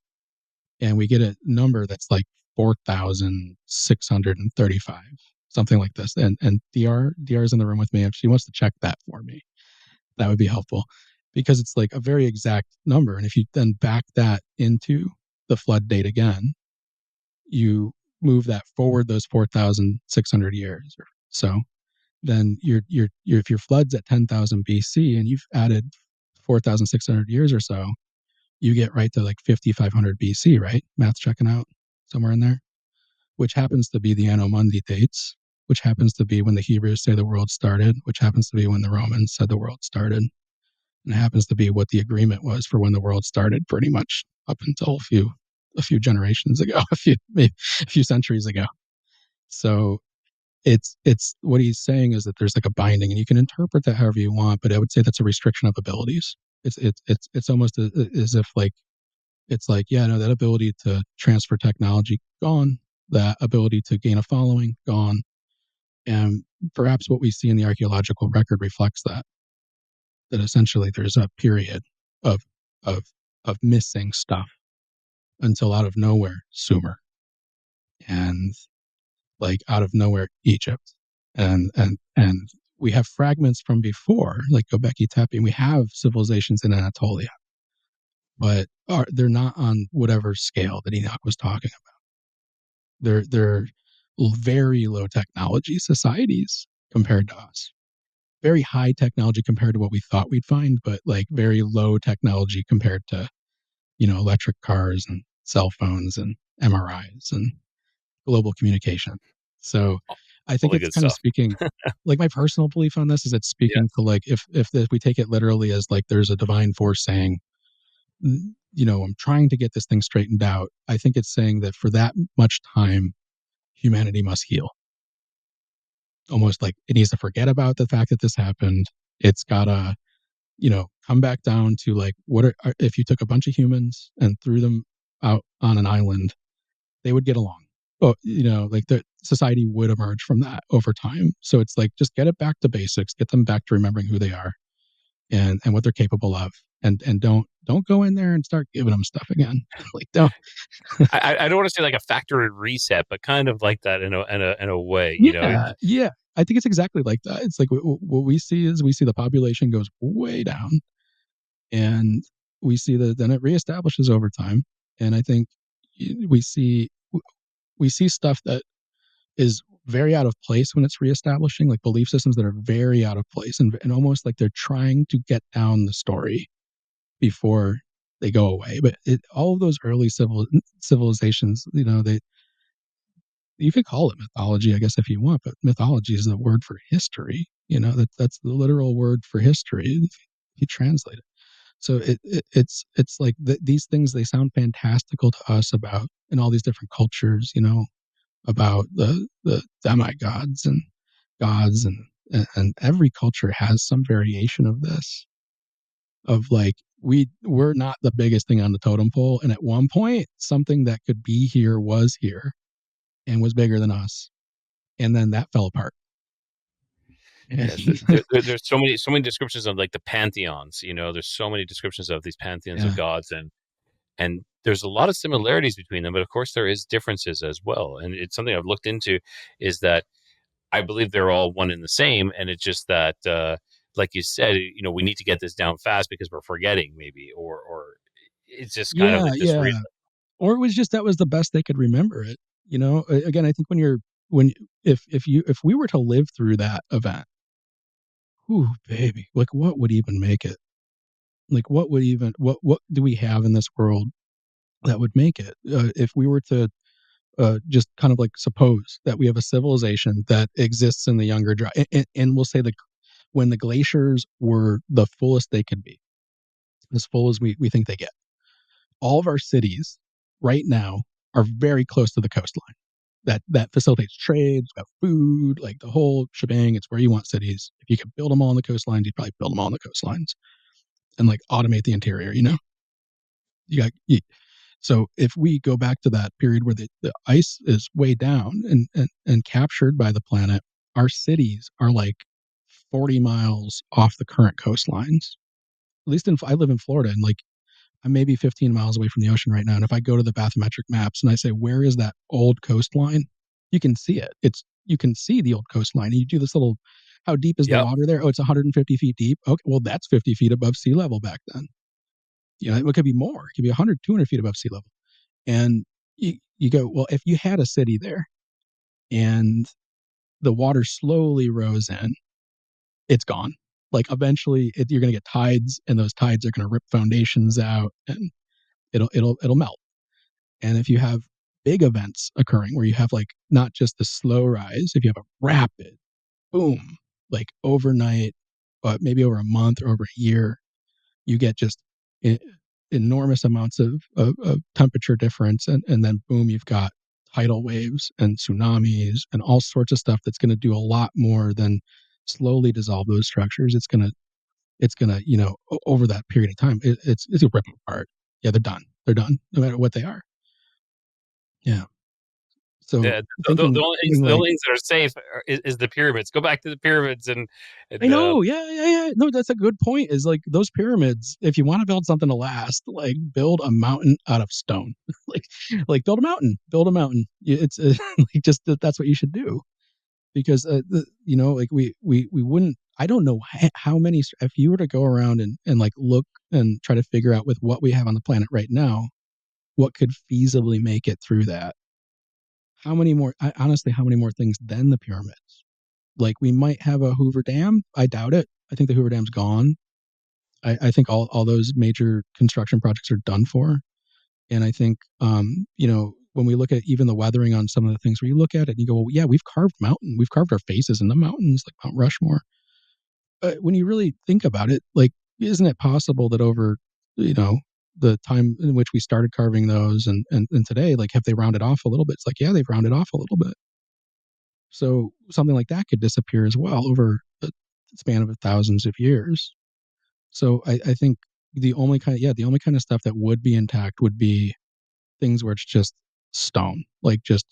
and we get a number that's like 4,635, something like this. And DR's in the room with me. If she wants to check that for me, that would be helpful, because it's like a very exact number. And if you then back that into the flood date again, you move that forward those 4,600 years or so, then if your flood's at 10,000 BC and you've added 4,600 years or so, you get right to like 5,500 BC, right? Math's checking out somewhere in there, which happens to be the Anno Mundi dates, which happens to be when the Hebrews say the world started, which happens to be when the Romans said the world started, and it happens to be what the agreement was for when the world started, pretty much up until a few generations ago, maybe a few centuries ago. So it's what he's saying is that there's like a binding, and you can interpret that however you want, but I would say that's a restriction of abilities. It's almost as if like it's like, yeah, no, that ability to transfer technology gone, that ability to gain a following gone, and perhaps what we see in the archaeological record reflects that essentially there's a period of of of missing stuff until out of nowhere Sumer, and like out of nowhere Egypt, and we have fragments from before, like Göbekli Tepe, and we have civilizations in Anatolia, but they're not on whatever scale that Enoch was talking about. They're very low technology societies compared to us. Very high technology compared to what we thought we'd find, but like very low technology compared to, electric cars and cell phones and MRIs and global communication. So I think Really it's good kind of stuff. speaking, like my personal belief on this is it's speaking to like, if we take it literally as like there's a divine force saying, I'm trying to get this thing straightened out. I think it's saying that for that much time, humanity must heal. Almost like it needs to forget about the fact that this happened. It's gotta, come back down to like, if you took a bunch of humans and threw them out on an island, they would get along. Oh, like the society would emerge from that over time. So it's like, just get it back to basics, get them back to remembering who they are and what they're capable of. And don't go in there and start giving them stuff again. Like, don't. I don't want to say like a factory reset, but kind of like that in a way, Yeah. I think it's exactly like that. It's like what we see is the population goes way down, and we see that then it reestablishes over time. And I think we see stuff that is very out of place when it's reestablishing, like belief systems that are very out of place, and almost like they're trying to get down the story before they go away. But all of those early civilizations, you could call it mythology, I guess, if you want, but mythology is the word for history. That's the literal word for history if you translate it. So it's like these things, they sound fantastical to us about in all these different cultures, about the demigods and gods, and every culture has some variation of this, of like we're not the biggest thing on the totem pole, and at one point something that could be here was here and was bigger than us, and then that fell apart. Yes, there's so many descriptions of like the pantheons. There's so many descriptions of these pantheons of gods, and there's a lot of similarities between them, but of course there is differences as well. And it's something I've looked into, is that I believe they're all one and the same, and it's just that, like you said, we need to get this down fast because we're forgetting, maybe, or it's just kind of Yeah, this yeah. Or it was just that was the best they could remember it. Again, I think if we were to live through that event, ooh, baby, like what would even make it? Like what do we have in this world that would make it? If we were to just kind of like suppose that we have a civilization that exists in the younger dry, and we'll say when the glaciers were the fullest they could be, as full as we think they get, all of our cities right now are very close to the coastline. That facilitates trade, it's got food, like the whole shebang. It's where you want cities. If you could build them all on the coastlines, you'd probably build them all on the coastlines and like automate the interior. You got so if we go back to that period where the ice is way down and captured by the planet, our cities are like 40 miles off the current coastlines. At least I live in Florida, and like I'm maybe 15 miles away from the ocean right now. And if I go to the bathymetric maps and I say, where is that old coastline? You can see it. You can see the old coastline. And you do this little, how deep is the Yep. water there? Oh, it's 150 feet deep. Okay, well, that's 50 feet above sea level back then. It could be more. It could be 100, 200 feet above sea level. And you go, well, if you had a city there and the water slowly rose in, it's gone. Like eventually you're going to get tides, and those tides are going to rip foundations out, and it'll melt. And if you have big events occurring where you have like not just the slow rise, if you have a rapid boom, like overnight, but maybe over a month or over a year, you get just enormous amounts of temperature difference, and then boom, you've got tidal waves and tsunamis and all sorts of stuff that's going to do a lot more than slowly dissolve those structures. It's gonna over that period of time, it's a rip apart. Yeah, they're done no matter what they are. Yeah. So The only things, thinking like, that are safe is the pyramids. Go back to the pyramids and I know, yeah. No, that's a good point. Is like those pyramids. If you want to build something to last, like build a mountain out of stone. like, like build a mountain. Build a mountain. It's like just that's what you should do, because like we wouldn't. I don't know how many. If you were to go around and like look and try to figure out with what we have on the planet right now, what could feasibly make it through that. How many more? Honestly, how many more things than the pyramids? Like we might have a Hoover Dam. I doubt it. I think the Hoover Dam's gone. I think all those major construction projects are done for. And I think, when we look at even the weathering on some of the things where you look at it and you go, well, yeah, we've carved our faces in the mountains, like Mount Rushmore. When you really think about it, like, isn't it possible that over, the time in which we started carving those and today, like, have they rounded off a little bit? It's like, yeah, they've rounded off a little bit. So something like that could disappear as well over a span of thousands of years. So I think the only kind of stuff that would be intact would be things where it's just stone, like just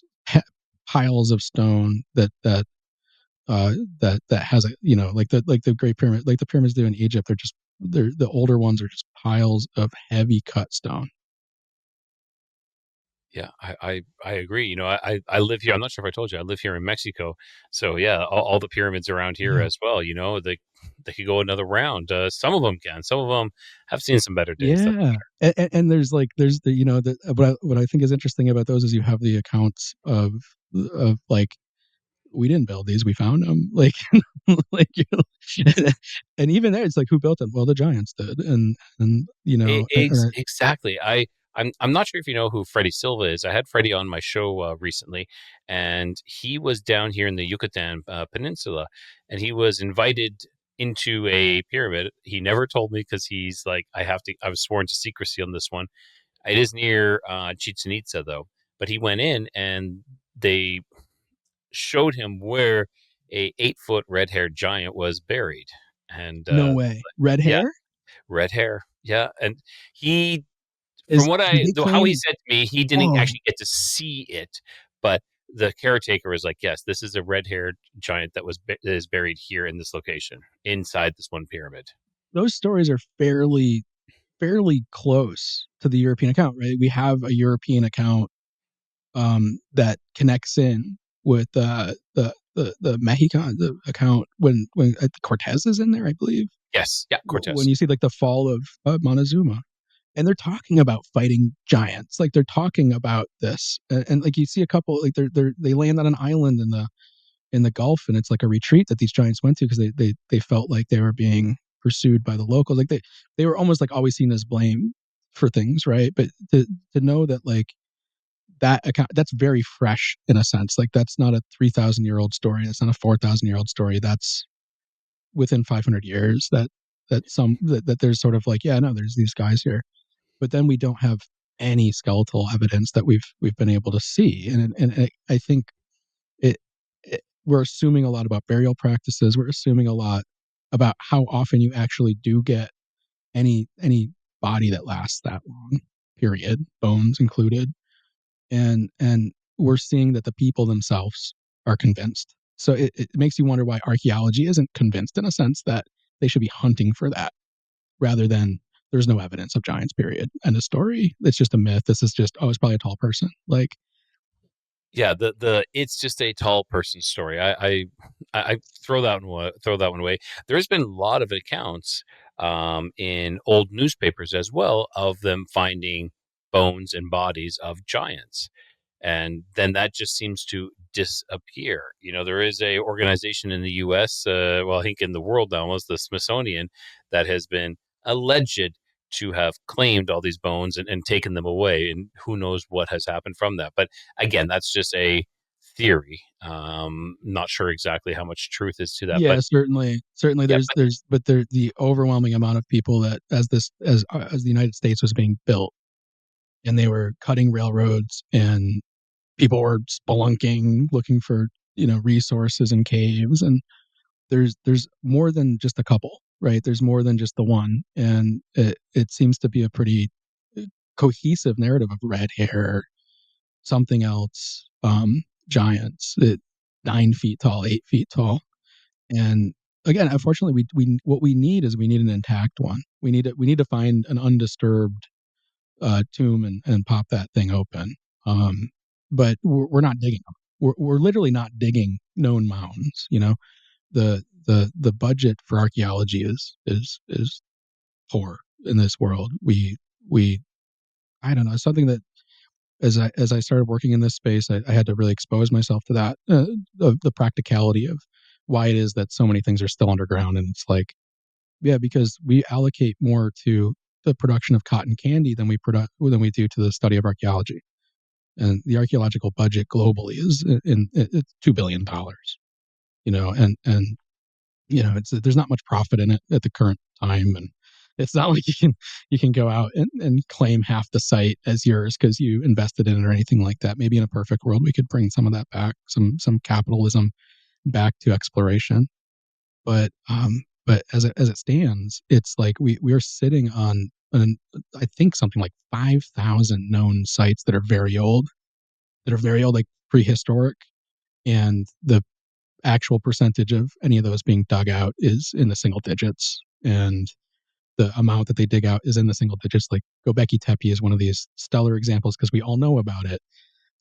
piles of stone that has like the Great Pyramid, like the pyramids do in Egypt. They're the older ones are just piles of heavy cut stone. Yeah, I agree. I live here. I'm not sure if I told you, I live here in Mexico. So yeah, all the pyramids around here Yeah. as well. They could go another round. Some of them can. Some of them have seen some better days. That's Yeah, and there's the what I think is interesting about those is you have the accounts of like, we didn't build these, we found them, like like and even there it's like, who built them? Well, the giants did, and Exactly. I'm not sure if you know who Freddie Silva is. I had Freddie on my show recently, and he was down here in the Yucatan Peninsula, and he was invited into a pyramid. He never told me because he's like, I was sworn to secrecy on this one. It is near Chichen Itza though, but he went in and they showed him where a 8-foot red-haired giant was buried, and no way, red yeah, hair red hair, yeah, and he from is what did they how he claim? said to me, he didn't Oh, actually get to see it, but the caretaker was like, "Yes, this is a red-haired giant that is buried here in this location, inside this one pyramid." those stories are fairly close to the European account, right? We have a European account that connects in with the Mexican the account when Cortez is in there, I believe. Yes, yeah, When Cortez. you see like the fall of Montezuma, and they're talking about fighting giants, like they're talking about this, and like you see a couple, like they land on an island in the Gulf, and it's like a retreat that these giants went to because they felt like they were being pursued by the locals, like they were almost like always seen as blame for things, right? But to know that like that account, that's very fresh in a sense, like that's not a 3,000-year-old story, that's not a 4,000-year-old story, that's within 500 years that there's sort of like, yeah, no, there's these guys here. But then we don't have any skeletal evidence that we've been able to see, and I think it, we're assuming a lot about burial practices, we're assuming a lot about how often you actually do get any body that lasts that long, period, bones included. And we're seeing that the people themselves are convinced. So it makes you wonder why archaeology isn't convinced, in a sense, that they should be hunting for that rather than, there's no evidence of giants, period, end of story, it's just a myth, this is just, oh, it's probably a tall person, like. Yeah, the it's just a tall person story. I throw that one away. There's been a lot of accounts in old newspapers as well of them finding bones and bodies of giants. And then that just seems to disappear. There is a organization in the U.S., well, I think in the world now, almost, the Smithsonian, that has been alleged to have claimed all these bones and taken them away, and who knows what has happened from that. But again, that's just a theory. Not sure exactly how much truth is to that, Yeah, but certainly yeah, but the overwhelming amount of people that as the United States was being built and they were cutting railroads and people were spelunking looking for resources in caves, and there's more than just a couple, right? There's more than just the one, and it seems to be a pretty cohesive narrative of red hair, something else, giants, 9 feet tall, 8 feet tall. And again, unfortunately, we what we need is we need an intact one. We need to find an undisturbed tomb and pop that thing open. But we're not digging them. We're literally not digging known mounds. The budget for archaeology is poor in this world. We I don't know, something that as I started working in this space, I had to really expose myself to that, the practicality of why it is that so many things are still underground. And it's like, yeah, because we allocate more to the production of cotton candy than we do to the study of archaeology. And the archaeological budget globally is it's $2 billion. And there's not much profit in it at the current time, and it's not like you can go out and claim half the site as yours because you invested in it or anything like that. Maybe in a perfect world we could bring some of that back, some capitalism back to exploration. But as it stands, it's like we are sitting on I think something like 5,000 known sites that are very old, like prehistoric, and the actual percentage of any of those being dug out is in the single digits, and the amount that they dig out is in the single digits. Like Göbekli Tepe is one of these stellar examples because we all know about it.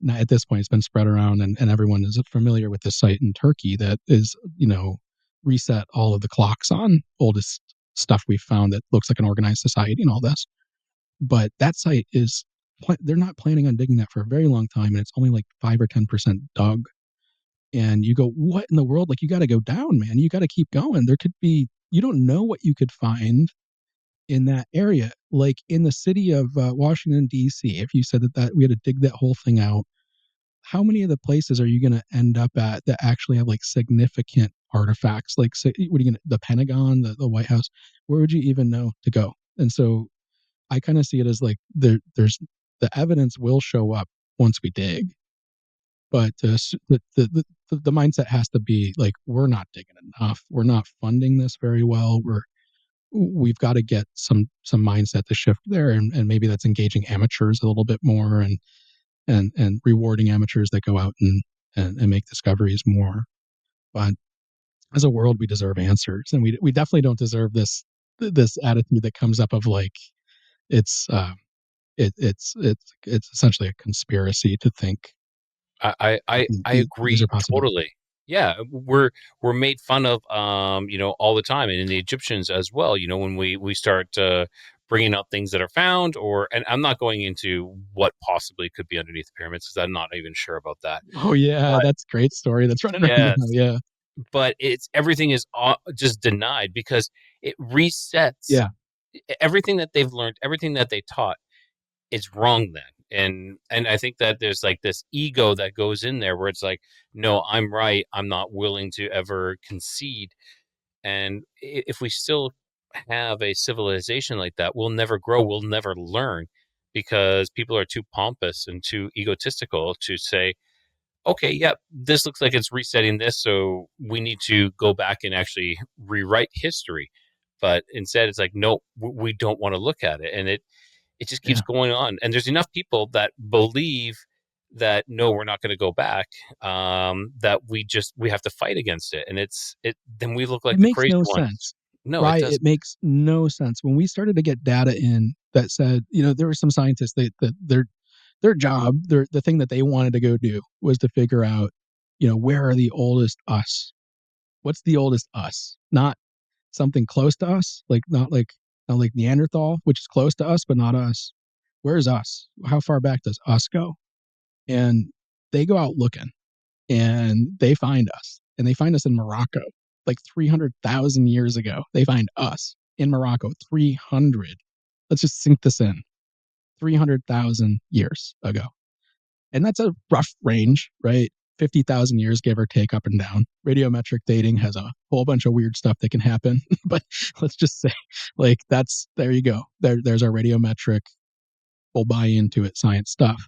Now, at this point, it's been spread around, and everyone is familiar with this site in Turkey that is, reset all of the clocks on oldest stuff we've found that looks like an organized society and all this. But that site they're not planning on digging that for a very long time, and it's only like 5 or 10% dug. And you go, what in the world? Like, you got to go down, man. You got to keep going. There could be, you don't know what you could find in that area. Like in the city of Washington, D.C., if you said that we had to dig that whole thing out, how many of the places are you going to end up at that actually have like significant artifacts? Like, say, what are you going to, the Pentagon, the White House? Where would you even know to go? And so I kind of see it as like there's the evidence will show up once we dig, but the mindset has to be like, we're not digging enough, we're not funding this very well, we've got to get some mindset to shift there, and maybe that's engaging amateurs a little bit more, and rewarding amateurs that go out and make discoveries more. But as a world, we deserve answers, and we definitely don't deserve this attitude that comes up of like it's it's essentially a conspiracy to think I these agree are possibilities. totally. Yeah, we're made fun of, all the time, and in the Egyptians as well. When we start bringing up things that are found, and I'm not going into what possibly could be underneath the pyramids because I'm not even sure about that. Oh yeah, But that's a great story that's running right now. yes, Yeah, but it's everything is just denied because it resets yeah, everything that they've learned, everything that they taught it's wrong then. And I think that there's like this ego that goes in there where it's like, no, I'm right, I'm not willing to ever concede. And if we still have a civilization like that, we'll never grow, we'll never learn, because people are too pompous and too egotistical to say, okay, yeah, this looks like it's resetting this, so we need to go back and actually rewrite history. But instead it's like, no, we don't want to look at it. And it just keeps yeah. going on, and there's enough people that believe that no, we're not going to go back, that we have to fight against it, and then we look It like the makes crazy no ones. sense, No, it right? does. It makes no sense. When we started to get data in that said, there were some scientists that their job, the thing that they wanted to go do was to figure out, where are the oldest us? What's the oldest us? Not something close to us, like not like Neanderthal, which is close to us but not us. where's us? How far back does us go? And they go out looking, and they find us, and they find us in Morocco, like 300,000 years ago. They find us in Morocco, 300. Let's just sink this in. 300,000 years ago. And that's a rough range, right? 50,000 years, give or take, up and down. Radiometric dating has a whole bunch of weird stuff that can happen, but let's just say, like, there you go. There's our radiometric, we'll buy into it, science stuff.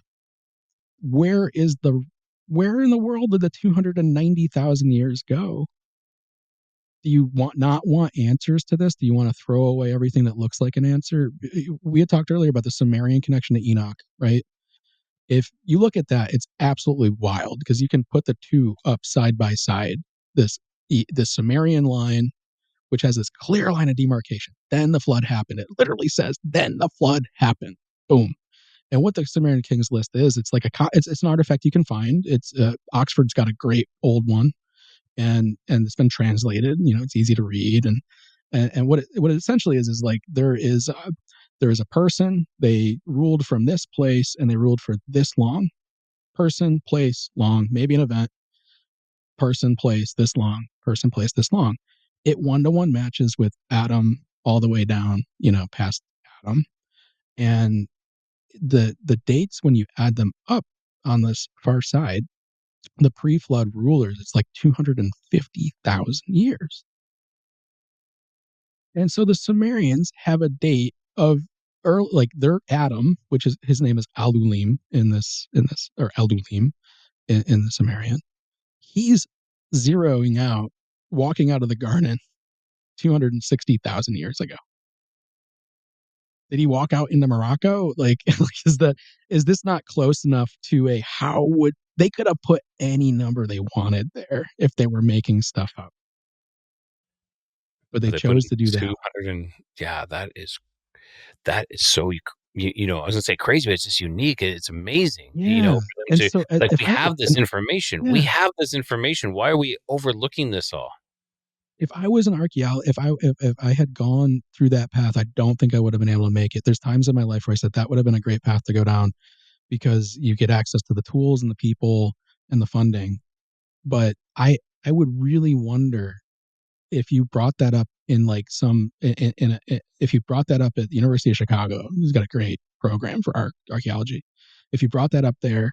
Where in the world did the 290,000 years go? Do you not want answers to this? Do you want to throw away everything that looks like an answer? We had talked earlier about the Sumerian connection to Enoch, right? If you look at that, it's absolutely wild because you can put the two up side by side. This Sumerian line, which has this clear line of demarcation. Then the flood happened. It literally says, "Then the flood happened." Boom. And what the Sumerian Kings list is, it's like it's an artifact you can find. It's Oxford's got a great old one, and it's been translated. It's easy to read, and what it essentially is like there is a person, they ruled from this place and they ruled for this long. Person, place, long, maybe an event. Person, place, this long. Person, place, this long. It 1-to-1 matches with Adam all the way down, past Adam. And the dates, when you add them up on this far side, the pre-flood rulers, it's like 250,000 years. And so the Sumerians have a date of early, like their Adam, which is, his name is Alulim in this, or Aldulim in the Sumerian. He's zeroing out, walking out of the garden 260,000 years ago. Did he walk out into Morocco? Like, is this not close enough to they could have put any number they wanted there if they were making stuff up. But they chose to do that. 200 and that is so, I was gonna say crazy, but it's just unique. It's amazing. Yeah. And so we have this information. Yeah. We have this information. Why are we overlooking this all? If I was an archaeologist, if I had gone through that path, I don't think I would have been able to make it. There's times in my life where I said that would have been a great path to go down because you get access to the tools and the people and the funding. But I would really wonder if you brought that up in like if you brought that up at the University of Chicago, who's got a great program for archaeology. If you brought that up there,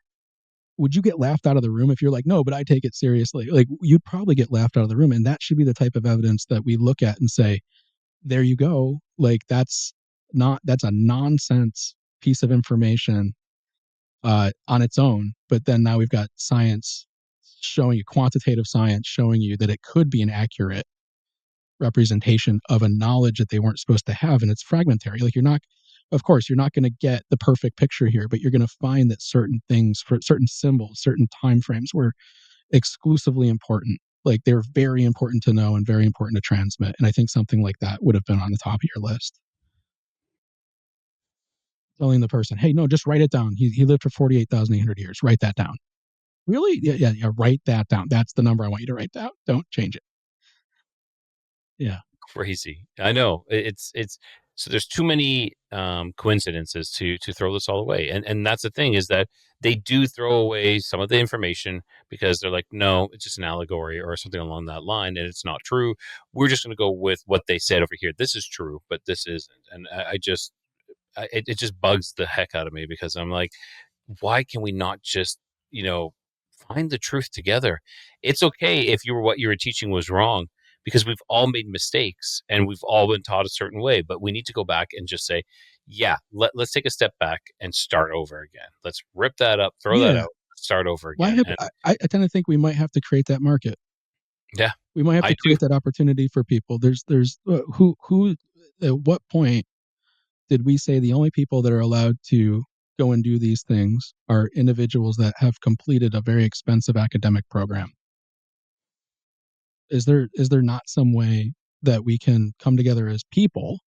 would you get laughed out of the room if you're like, no, but I take it seriously? Like, you'd probably get laughed out of the room. And that should be the type of evidence that we look at and say, there you go. Like, that's a nonsense piece of information on its own. But then now we've got science showing you, quantitative science showing you that it could be an accurate representation of a knowledge that they weren't supposed to have. And it's fragmentary. Like, of course, you're not going to get the perfect picture here, but you're going to find that certain things, for certain symbols, certain time frames, were exclusively important. Like, they're very important to know and very important to transmit. And I think something like that would have been on the top of your list. Telling the person, hey, no, just write it down. He lived for 48,800 years. Write that down. Really? Yeah. Write that down. That's the number I want you to write down. Don't change it. Yeah. Crazy. I know. It's so there's too many coincidences to throw this all away. And that's the thing, is that they do throw away some of the information because they're like, no, it's just an allegory or something along that line, and it's not true. We're just going to go with what they said over here. This is true, but this isn't. And it just bugs the heck out of me, because I'm like, why can we not just, find the truth together? It's okay if what you were teaching was wrong, because we've all made mistakes and we've all been taught a certain way, but we need to go back and just say, yeah, let's take a step back and start over again. Let's rip that up, throw that out, start over again. I tend to think we might have to create that market. Yeah. We might have to create that opportunity for people. There's who at what point did we say the only people that are allowed to go and do these things are individuals that have completed a very expensive academic program? Is there not some way that we can come together as people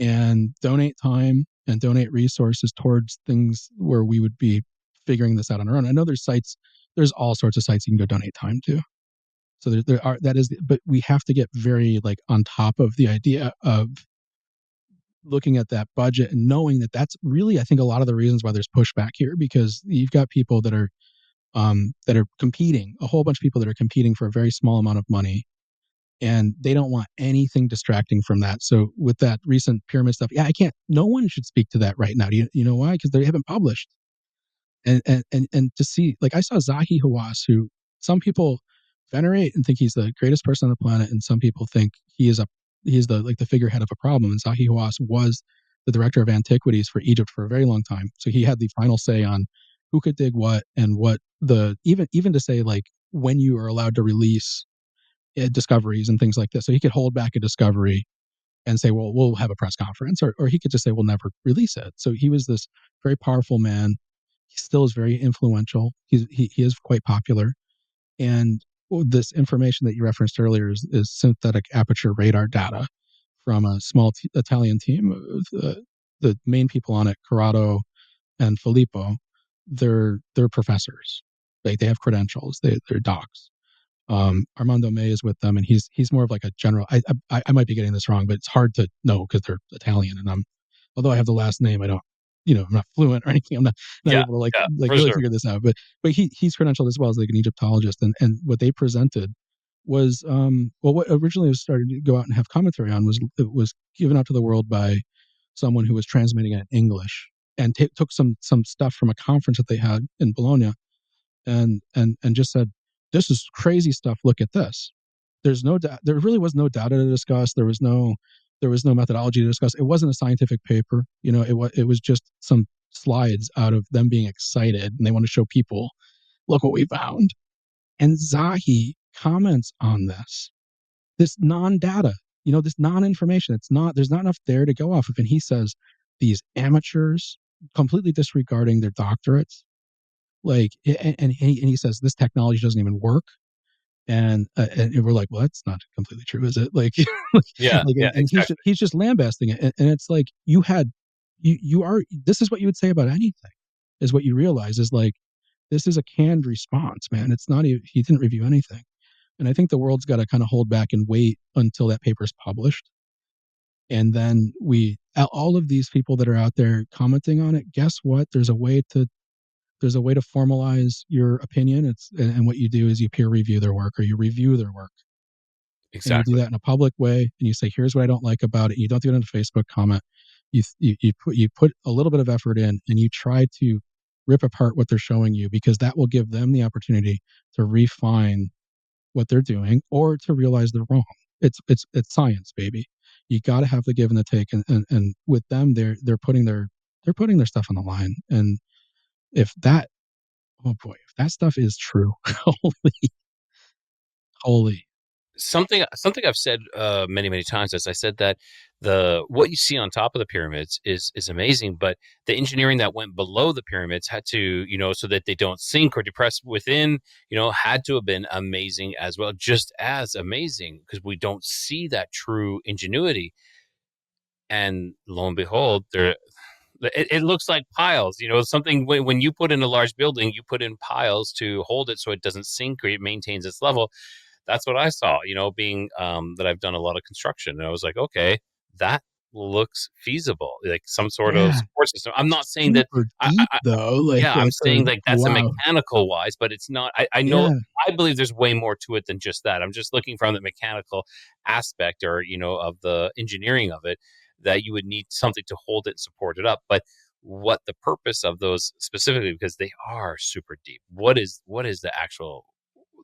and donate time and donate resources towards things where we would be figuring this out on our own? I know there's all sorts of sites you can go donate time to. So but we have to get very like on top of the idea of looking at that budget and knowing that that's really, I think, a lot of the reasons why there's pushback here, because you've got people that are competing, a whole bunch of people that are competing for a very small amount of money, and they don't want anything distracting from that. So with that recent pyramid stuff, yeah, I can't. No one should speak to that right now. Do you know why? Because they haven't published. And to see, like, I saw Zahi Hawass, who some people venerate and think he's the greatest person on the planet, and some people think he's the figurehead of a problem. And Zahi Hawass was the director of antiquities for Egypt for a very long time, so he had the final say on who could dig what, and what the even to say, like, when you are allowed to release discoveries and things like this. So he could hold back a discovery and say, well, we'll have a press conference, or he could just say, we'll never release it. So he was this very powerful man. He still is very influential. He is quite popular. And this information that you referenced earlier is synthetic aperture radar data from a small Italian team. The main people on it, Corrado and Filippo, they're professors. They have credentials. They're docs. Armando May is with them, and he's more of like a general. I might be getting this wrong, but it's hard to know because they're Italian, and although I have the last name, I don't, I'm not fluent or anything. I'm not Yeah, able to like for really sure. figure this out. But he's credentialed as well as like an Egyptologist, and what they presented was what originally was started to go out and have commentary on was given out to the world by someone who was transmitting it in English, and took some stuff from a conference that they had in Bologna, and just said, this is crazy stuff. Look at this. There's no there really was no data to discuss. There was no methodology to discuss. It wasn't a scientific paper. It was just some slides out of them being excited, and they want to show people, look what we found. And Zahi comments on this non-data, this non-information. There's not enough there to go off of. And he says, these amateurs, completely disregarding their doctorates, like, and he says this technology doesn't even work. And we're like, well, that's not completely true, is it? Like, Yeah, like, yeah, and exactly. he's just lambasting it, and it's like you are. This is what you would say about anything, is what you realize is, like, this is a canned response, man. It's not even, he didn't review anything, and I think the world's got to kind of hold back and wait until that paper's published, and then all of these people that are out there commenting on it. Guess what? There's a way to formalize your opinion. And what you do is you peer review their work, or you review their work, and you do Exactly. that in a public way, and you say, here's what I don't like about it. You don't do it in a Facebook comment. You put a little bit of effort in, and you try to rip apart what they're showing you, because that will give them the opportunity to refine what they're doing, or to realize they're wrong. It's science, baby. You got to have the give and the take, and with them, they're putting their stuff on the line. And if that, oh boy, if that stuff is true, holy. Something I've said many times, as I said, that the what you see on top of the pyramids is amazing, but the engineering that went below the pyramids had to, so that they don't sink or depress within, had to have been amazing as well, just as amazing, because we don't see that true ingenuity. And lo and behold, it looks like piles. Something, when you put in a large building, you put in piles to hold it so it doesn't sink, or it maintains its level. That's what I saw, being that I've done a lot of construction. And I was like, okay, that looks feasible, like some sort of Yeah, support system. I'm not saying that super deep though. yeah, I'm saying like that's a Wow. mechanical wise, but it's not. I know, Yeah, I believe there's way more to it than just that. I'm just looking from the mechanical aspect, or of the engineering of it, that you would need something to hold it and support it up. But what the purpose of those specifically, because they are super deep. What is the actual?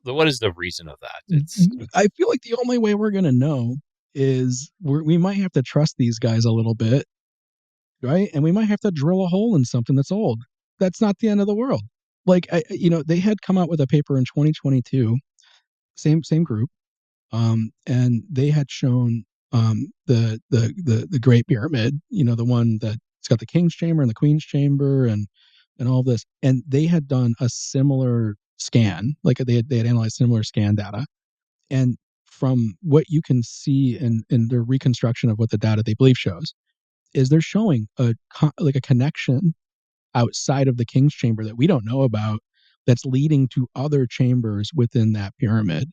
What is the reason of that? It's I feel like the only way we're gonna know is we might have to trust these guys a little bit, right? And we might have to drill a hole in something that's old. That's not the end of the world. Like, they had come out with a paper in 2022, same group, and they had shown the Great Pyramid, the one that's got the King's Chamber and the Queen's Chamber, and all this, and they had done a similar scan, like they had analyzed similar scan data, and from what you can see in their reconstruction of what the data they believe shows, is they're showing like a connection outside of the King's Chamber that we don't know about, that's leading to other chambers within that pyramid.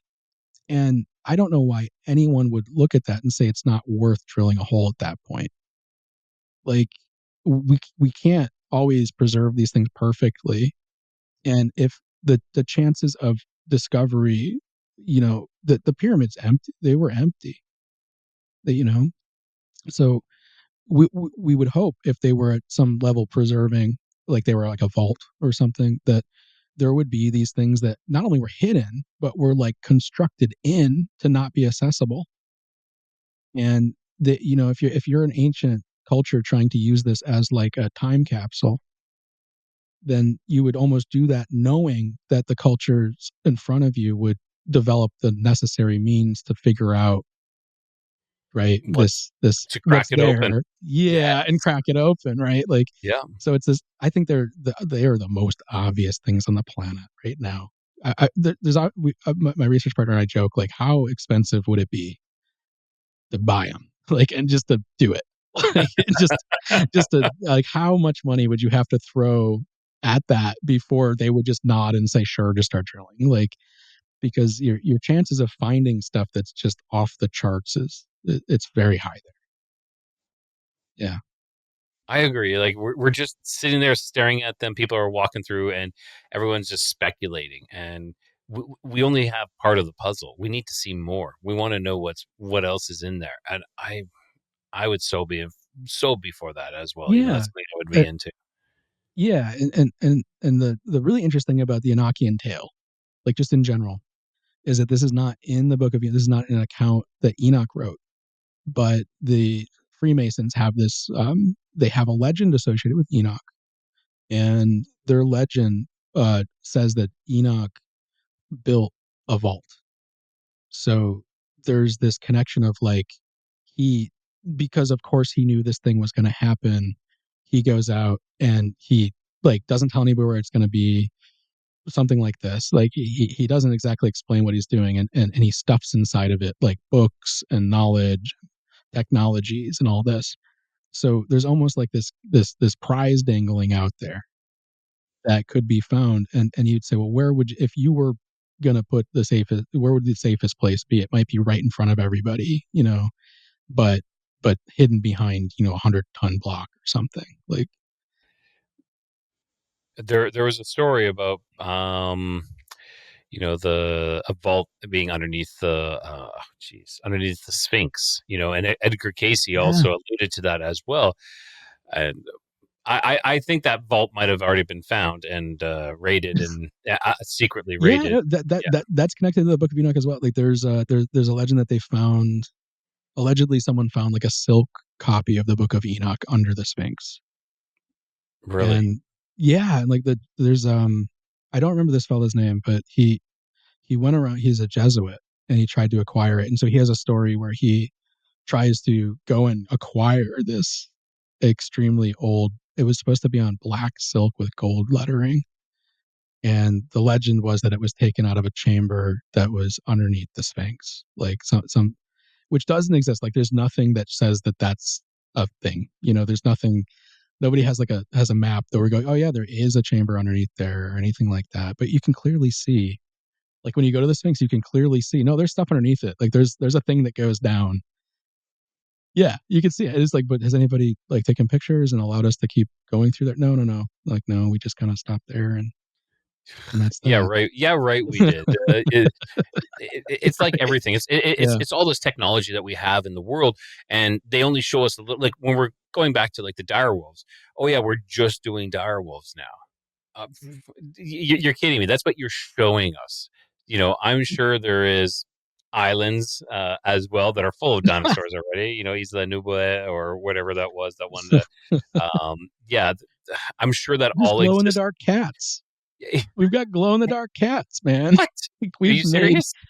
And I don't know why anyone would look at that and say it's not worth drilling a hole at that point. Like we can't always preserve these things perfectly, and if the chances of discovery, the pyramids empty, they were empty, you know. So we would hope if they were at some level preserving, like they were like a vault or something, that there would be these things that not only were hidden but were like constructed in to not be accessible. And that, if you're an ancient culture trying to use this as like a time capsule, then you would almost do that knowing that the cultures in front of you would develop the necessary means to figure out, right, What this to crack what's it open? there, yeah, and Yes. crack it open, right? Like, Yeah. so it's this. I think they are the most obvious things on the planet right now. There's my research partner and I joke, like, how expensive would it be to buy them, like, and just to do it, like, just to, like, how much money would you have to throw at that before they would just nod and say sure, just start drilling, like, because your chances of finding stuff that's just off the charts it's very high there. Yeah. I agree. Like we're just sitting there staring at them. People are walking through, and everyone's just speculating. And we only have part of the puzzle. We need to see more. We want to know what else is in there. And I would so be for that as well. Yeah. That's something I would Uh, be into. yeah, and the really interesting about the Enochian tale, like, just in general, is that this is not in the Book of Enoch. This is not an account that Enoch wrote, but the Freemasons have this. They have a legend associated with Enoch, and their legend says that Enoch built a vault. So there's this connection of, like, he, because of course he knew this thing was going to happen. He goes out and he, like, doesn't tell anybody where it's going to be, something like this. Like, he doesn't exactly explain what he's doing, and he stuffs inside of it like books and knowledge, technologies, and all this. So there's almost like this prize dangling out there that could be found, and you'd say, well, where would you, if you were gonna put the safest, where would the safest place be? It might be right in front of everybody, but hidden behind, 100-ton block or something, like. There was a story about the a vault being underneath the underneath the Sphinx, and Edgar Casey Yeah. also alluded to that as well. And I think that vault might have already been found and raided and secretly Yeah, raided. no, that's connected to the Book of Enoch as well. Like, there's a legend that they found, allegedly someone found like a silk copy of the Book of Enoch under the Sphinx. Really, And yeah, and like, there's I don't remember this fellow's name, but he went around, he's a Jesuit, and he tried to acquire it. And so he has a story where he tries to go and acquire this extremely old, it was supposed to be on black silk with gold lettering, and the legend was that it was taken out of a chamber that was underneath the Sphinx, like some which doesn't exist. Like, there's nothing that says that that's a thing. There's nothing. Nobody has a map that we're going, oh yeah, there is a chamber underneath there or anything like that. But you can clearly see, like, when you go to the Sphinx, you can clearly see, no, there's stuff underneath it. Like, there's a thing that goes down. Yeah, you can see it. It's like, but has anybody, like, taken pictures and allowed us to keep going through there? No, no, no. Like, no, we just kind of stopped there, and that's yeah, that. right, yeah, right. We did. It's like Right. everything. It's Yeah. it's all this technology that we have in the world, and they only show us a little. Like when we're going back to like the dire wolves. Oh yeah, we're just doing dire wolves now. You're kidding me. That's what you're showing us. I'm sure there is islands as well that are full of dinosaurs already. Isla Nubla or whatever that was. That one. Yeah, I'm sure that There's all glow in the exists. dark cats. We've got glow in the dark cats, man. What? Like, Are we've you made, serious? Oh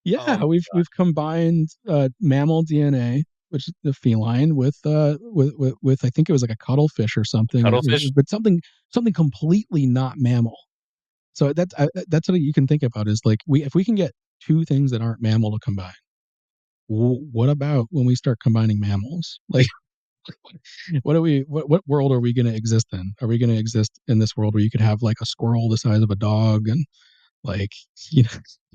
yeah, my we've combined mammal DNA, which is the feline, with I think it was like a cuttlefish or something, cuttlefish. but something completely not mammal. So that's what you can think about, is like, if we can get two things that aren't mammal to combine, what about when we start combining mammals? Like, what world are we going to exist in? Are we going to exist in this world where you could have like a squirrel the size of a dog, and like, you know,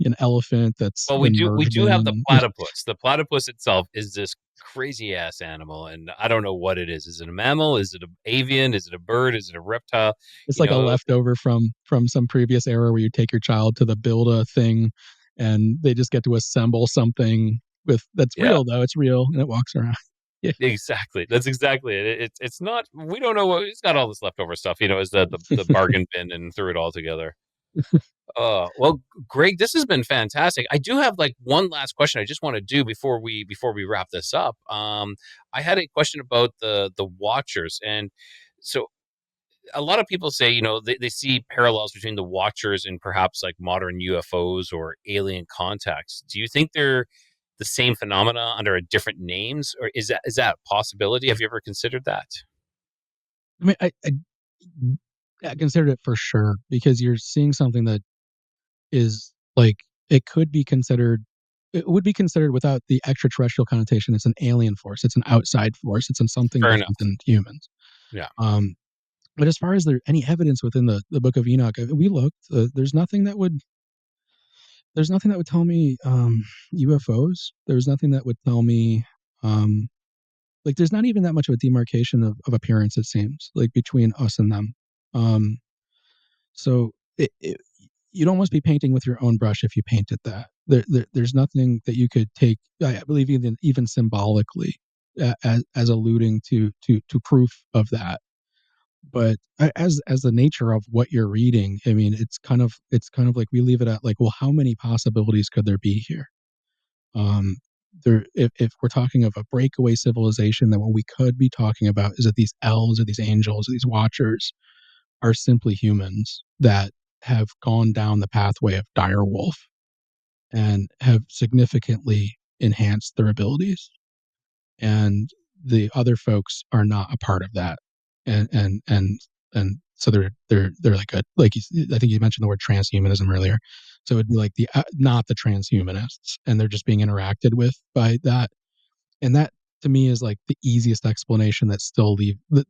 an elephant that's Well, been we merged do have the in. platypus. The platypus itself is this crazy ass animal, and I don't know what it is. Is it a mammal? Is it an avian? Is it a bird? Is it a reptile? It's You like a know, leftover from some previous era where you take your child to the build a thing, and they just get to assemble something with that's yeah, real though. It's real and it walks around. Yeah. exactly. That's exactly it. It's not. We don't know what it's got. All this leftover stuff. You know, is the bargain bin and threw it all together. Well, Greg, this has been fantastic. I do have like one last question I just want to do before we wrap this up. I had a question about the Watchers, and so a lot of people say, you know, they see parallels between the Watchers and perhaps like modern UFOs or alien contacts. Do you think they're the same phenomena under a different names, or is that a possibility? Have you ever considered that? I mean, I considered it for sure because you're seeing something that is like it could be considered. It would be considered without the extraterrestrial connotation. It's an alien force. It's an outside force. It's in something Fair different enough. than humans. Yeah. But as far as there any evidence within the Book of Enoch, we looked. There's nothing that would tell me UFOs. There's nothing that would tell me um, like there's not even that much of a demarcation of appearance. It seems like between us and them. Um, so you'd almost be painting with your own brush if you painted that. There's nothing that you could take. I believe even symbolically as alluding to proof of that. But as the nature of what you're reading, I mean, it's kind of like we leave it at like, well, how many possibilities could there be here? Um, if we're talking of a breakaway civilization, then what we could be talking about is that these elves or these angels or these watchers are simply humans that have gone down the pathway of dire wolf and have significantly enhanced their abilities, and the other folks are not a part of that, and so they're like a like I think you mentioned the word transhumanism earlier, so it'd be like the not the transhumanists, and they're just being interacted with by that, and that to me is like the easiest explanation that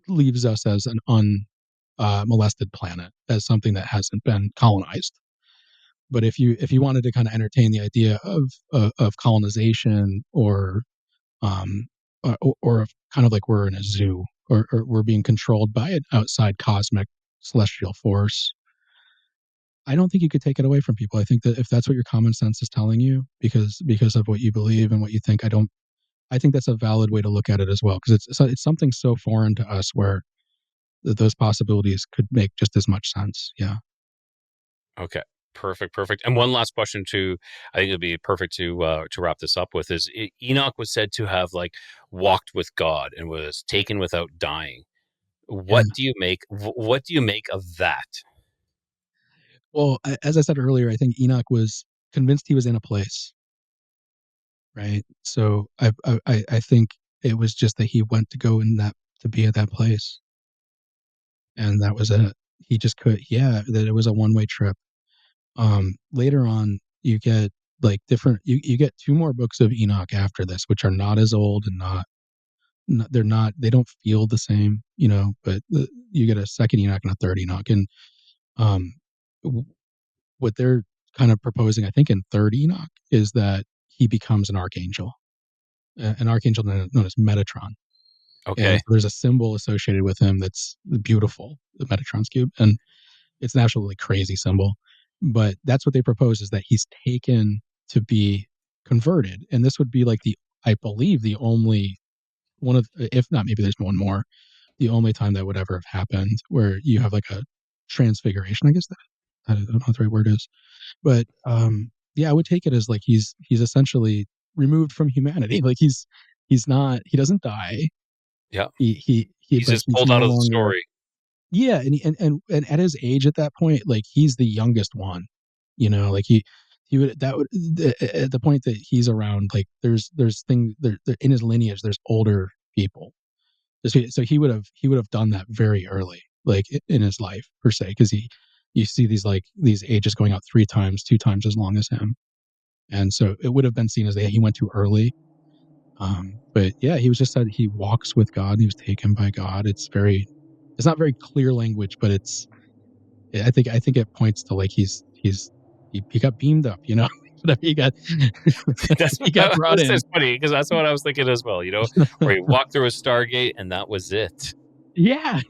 leaves us as an molested planet, as something that hasn't been colonized. But if you wanted to kind of entertain the idea of colonization um, or kind of like we're in a zoo, or we're being controlled by an outside cosmic celestial force, I don't think you could take it away from people. I think that if that's what your common sense is telling you, because of what you believe and what you think, I think that's a valid way to look at it as well, because it's something so foreign to us where those possibilities could make just as much sense. Yeah. Okay. Perfect. Perfect. And one last question I think it'd be perfect to wrap this up with is Enoch was said to have like walked with God and was taken without dying. Yeah. What do you make of that? Well, as I said earlier, I think Enoch was convinced he was in a place, right? So I think it was just that he went to go in that to be at that place, and that was it. He just could, yeah. That it was a one way trip. Later on, you get like different. You get two more books of Enoch after this, which are not as old and they're not they don't feel the same, you know. But you get a second Enoch and a third Enoch, and um, what they're kind of proposing, I think, in third Enoch is that he becomes an archangel, an archangel known as Metatron. And Okay. so there's a symbol associated with him that's beautiful, the Metatron's cube, and it's an absolutely crazy symbol. But that's what they propose, is that he's taken to be converted, and this would be like I believe the only one of, if not maybe there's one more, the only time that would ever have happened where you have like a transfiguration. I guess that I don't know what the right word is. But yeah, I would take it as like he's essentially removed from humanity. Like he doesn't die. Yeah. He's But just he's pulled no out of the longer. story. Yeah, and at his age at that point, like he's the youngest one. You know, like he would that would at the point that he's around, like there's things there in his lineage. There's older people, so he would have done that very early, like in his life per se, because you see these ages going out three times, two times as long as him, and so it would have been seen as that he went too early. But yeah, he was just said he walks with God. He was taken by God. It's not very clear language, but I think it points to like he's he got beamed up, whatever he got, That's he got brought in. It's funny because that's what I was thinking as well. Where he walked through a Stargate and that was it. Yeah,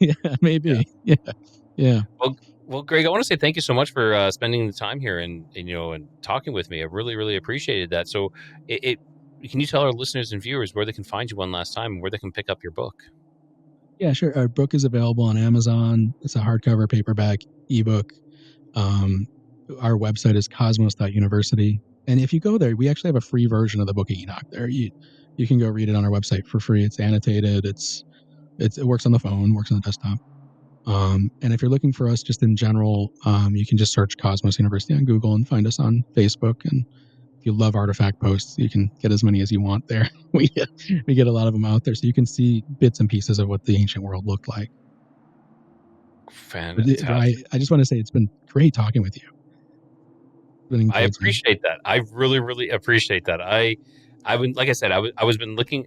maybe. Yeah. Well, Greg, I want to say thank you so much for spending the time here and talking with me. I really, really appreciated that. So, can you tell our listeners and viewers where they can find you one last time and where they can pick up your book? Yeah, sure. Our book is available on Amazon. It's a hardcover, paperback, ebook. Our website is cosmos.university. And if you go there, we actually have a free version of the Book of Enoch there. You can go read it on our website for free. It's annotated. It works on the phone, works on the desktop. And if you're looking for us just in general, you can just search Cosmos University on Google and find us on Facebook. And if you love artifact posts, you can get as many as you want there. We get a lot of them out there, so you can see bits and pieces of what the ancient world looked like. Fantastic. Rye, I just want to say it's been great talking with you. I appreciate that. I really, really appreciate that. I've been, like I said, I've been looking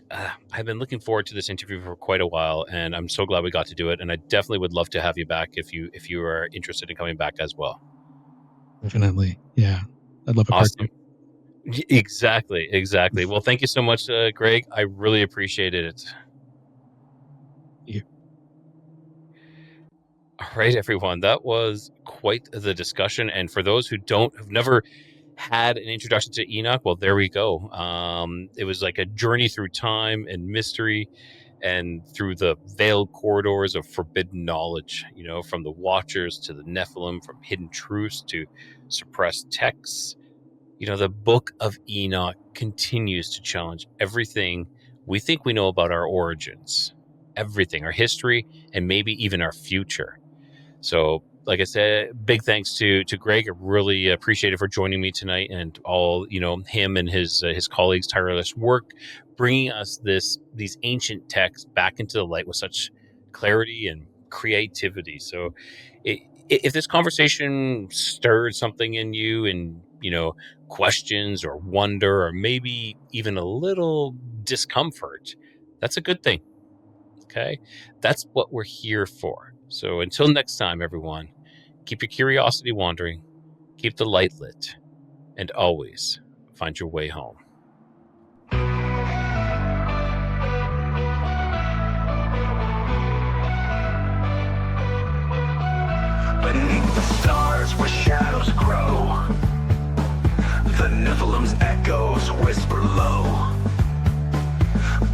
forward to this interview for quite a while, and I'm so glad we got to do it. And I definitely would love to have you back if you are interested in coming back as well. Definitely, yeah, I'd love a part two. Exactly. Well, thank you so much, Greg. I really appreciated it. Yeah. All right, everyone. That was quite the discussion. And for those who have never had an introduction to Enoch, well, there we go. It was like a journey through time and mystery and through the veiled corridors of forbidden knowledge, from the Watchers to the Nephilim, from hidden truths to suppressed texts. The Book of Enoch continues to challenge everything we think we know about our origins, everything, our history, and maybe even our future. So, like I said, big thanks to Greg. I really appreciate it for joining me tonight, and all him and his colleagues' tireless work, bringing us these ancient texts back into the light with such clarity and creativity. So, if this conversation stirred something in you, and questions or wonder or maybe even a little discomfort, that's a good thing. Okay, that's what we're here for. So until next time, everyone, keep your curiosity wandering, keep the light lit, and always find your way home. Beneath the stars where shadows grow, the Nephilim's echoes whisper low.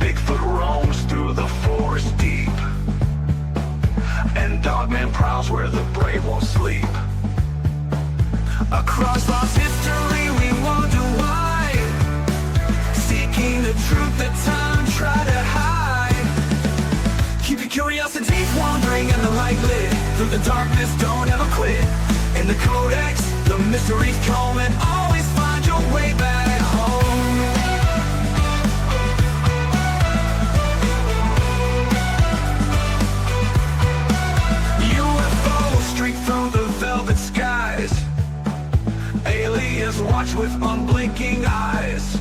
Bigfoot roams through the forest deep, and Dogman prowls where the brave won't sleep. Across lost history we wonder why, seeking the truth that time tried to hide. Keep your curiosities wandering and the light lit, through the darkness don't ever quit. In the Codex, the mysteries come, and always find your way back home. UFOs streak through the velvet skies, aliens watch with unblinking eyes.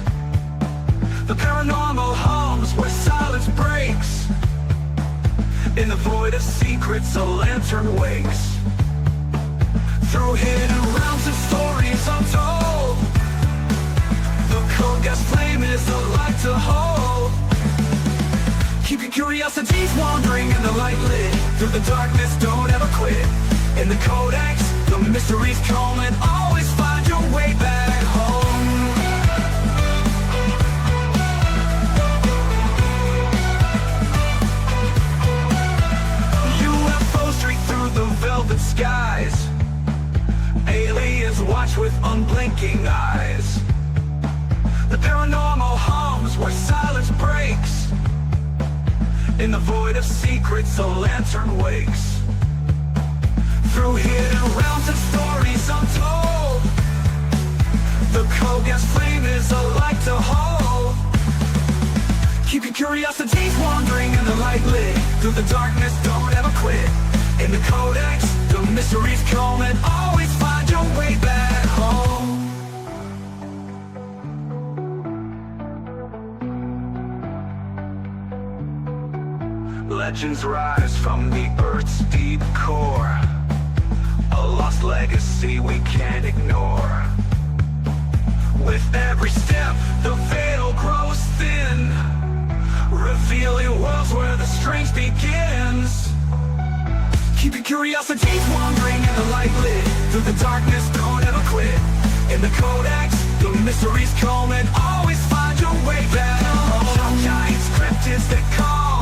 The paranormal hums where silence breaks, in the void of secrets a lantern wakes. Through hidden realms and stories untold, the Codex flame is a light to hold. Keep your curiosities wandering and the light lit, through the darkness don't ever quit. In the Codex, the mysteries come, and always find your way back home. UFOs streak through the velvet skies, aliens watch with unblinking eyes. The paranormal hums where silence breaks, in the void of secrets a lantern wakes. Through hidden realms and stories untold, the Codex flame is a light to hold. Keep your curiosities wandering and the light lit, through the darkness don't ever quit. In the Codex, the mysteries come, and always find your way back home. Legends rise from the Earth's deep core, a lost legacy we can't ignore. With every step, the veil grows thin, revealing worlds where the strange begins. Keep your curiosities wandering in the light lit. Through the darkness, don't ever quit. In the Codex, the mysteries come and always find your way back home. Giant scriptures that call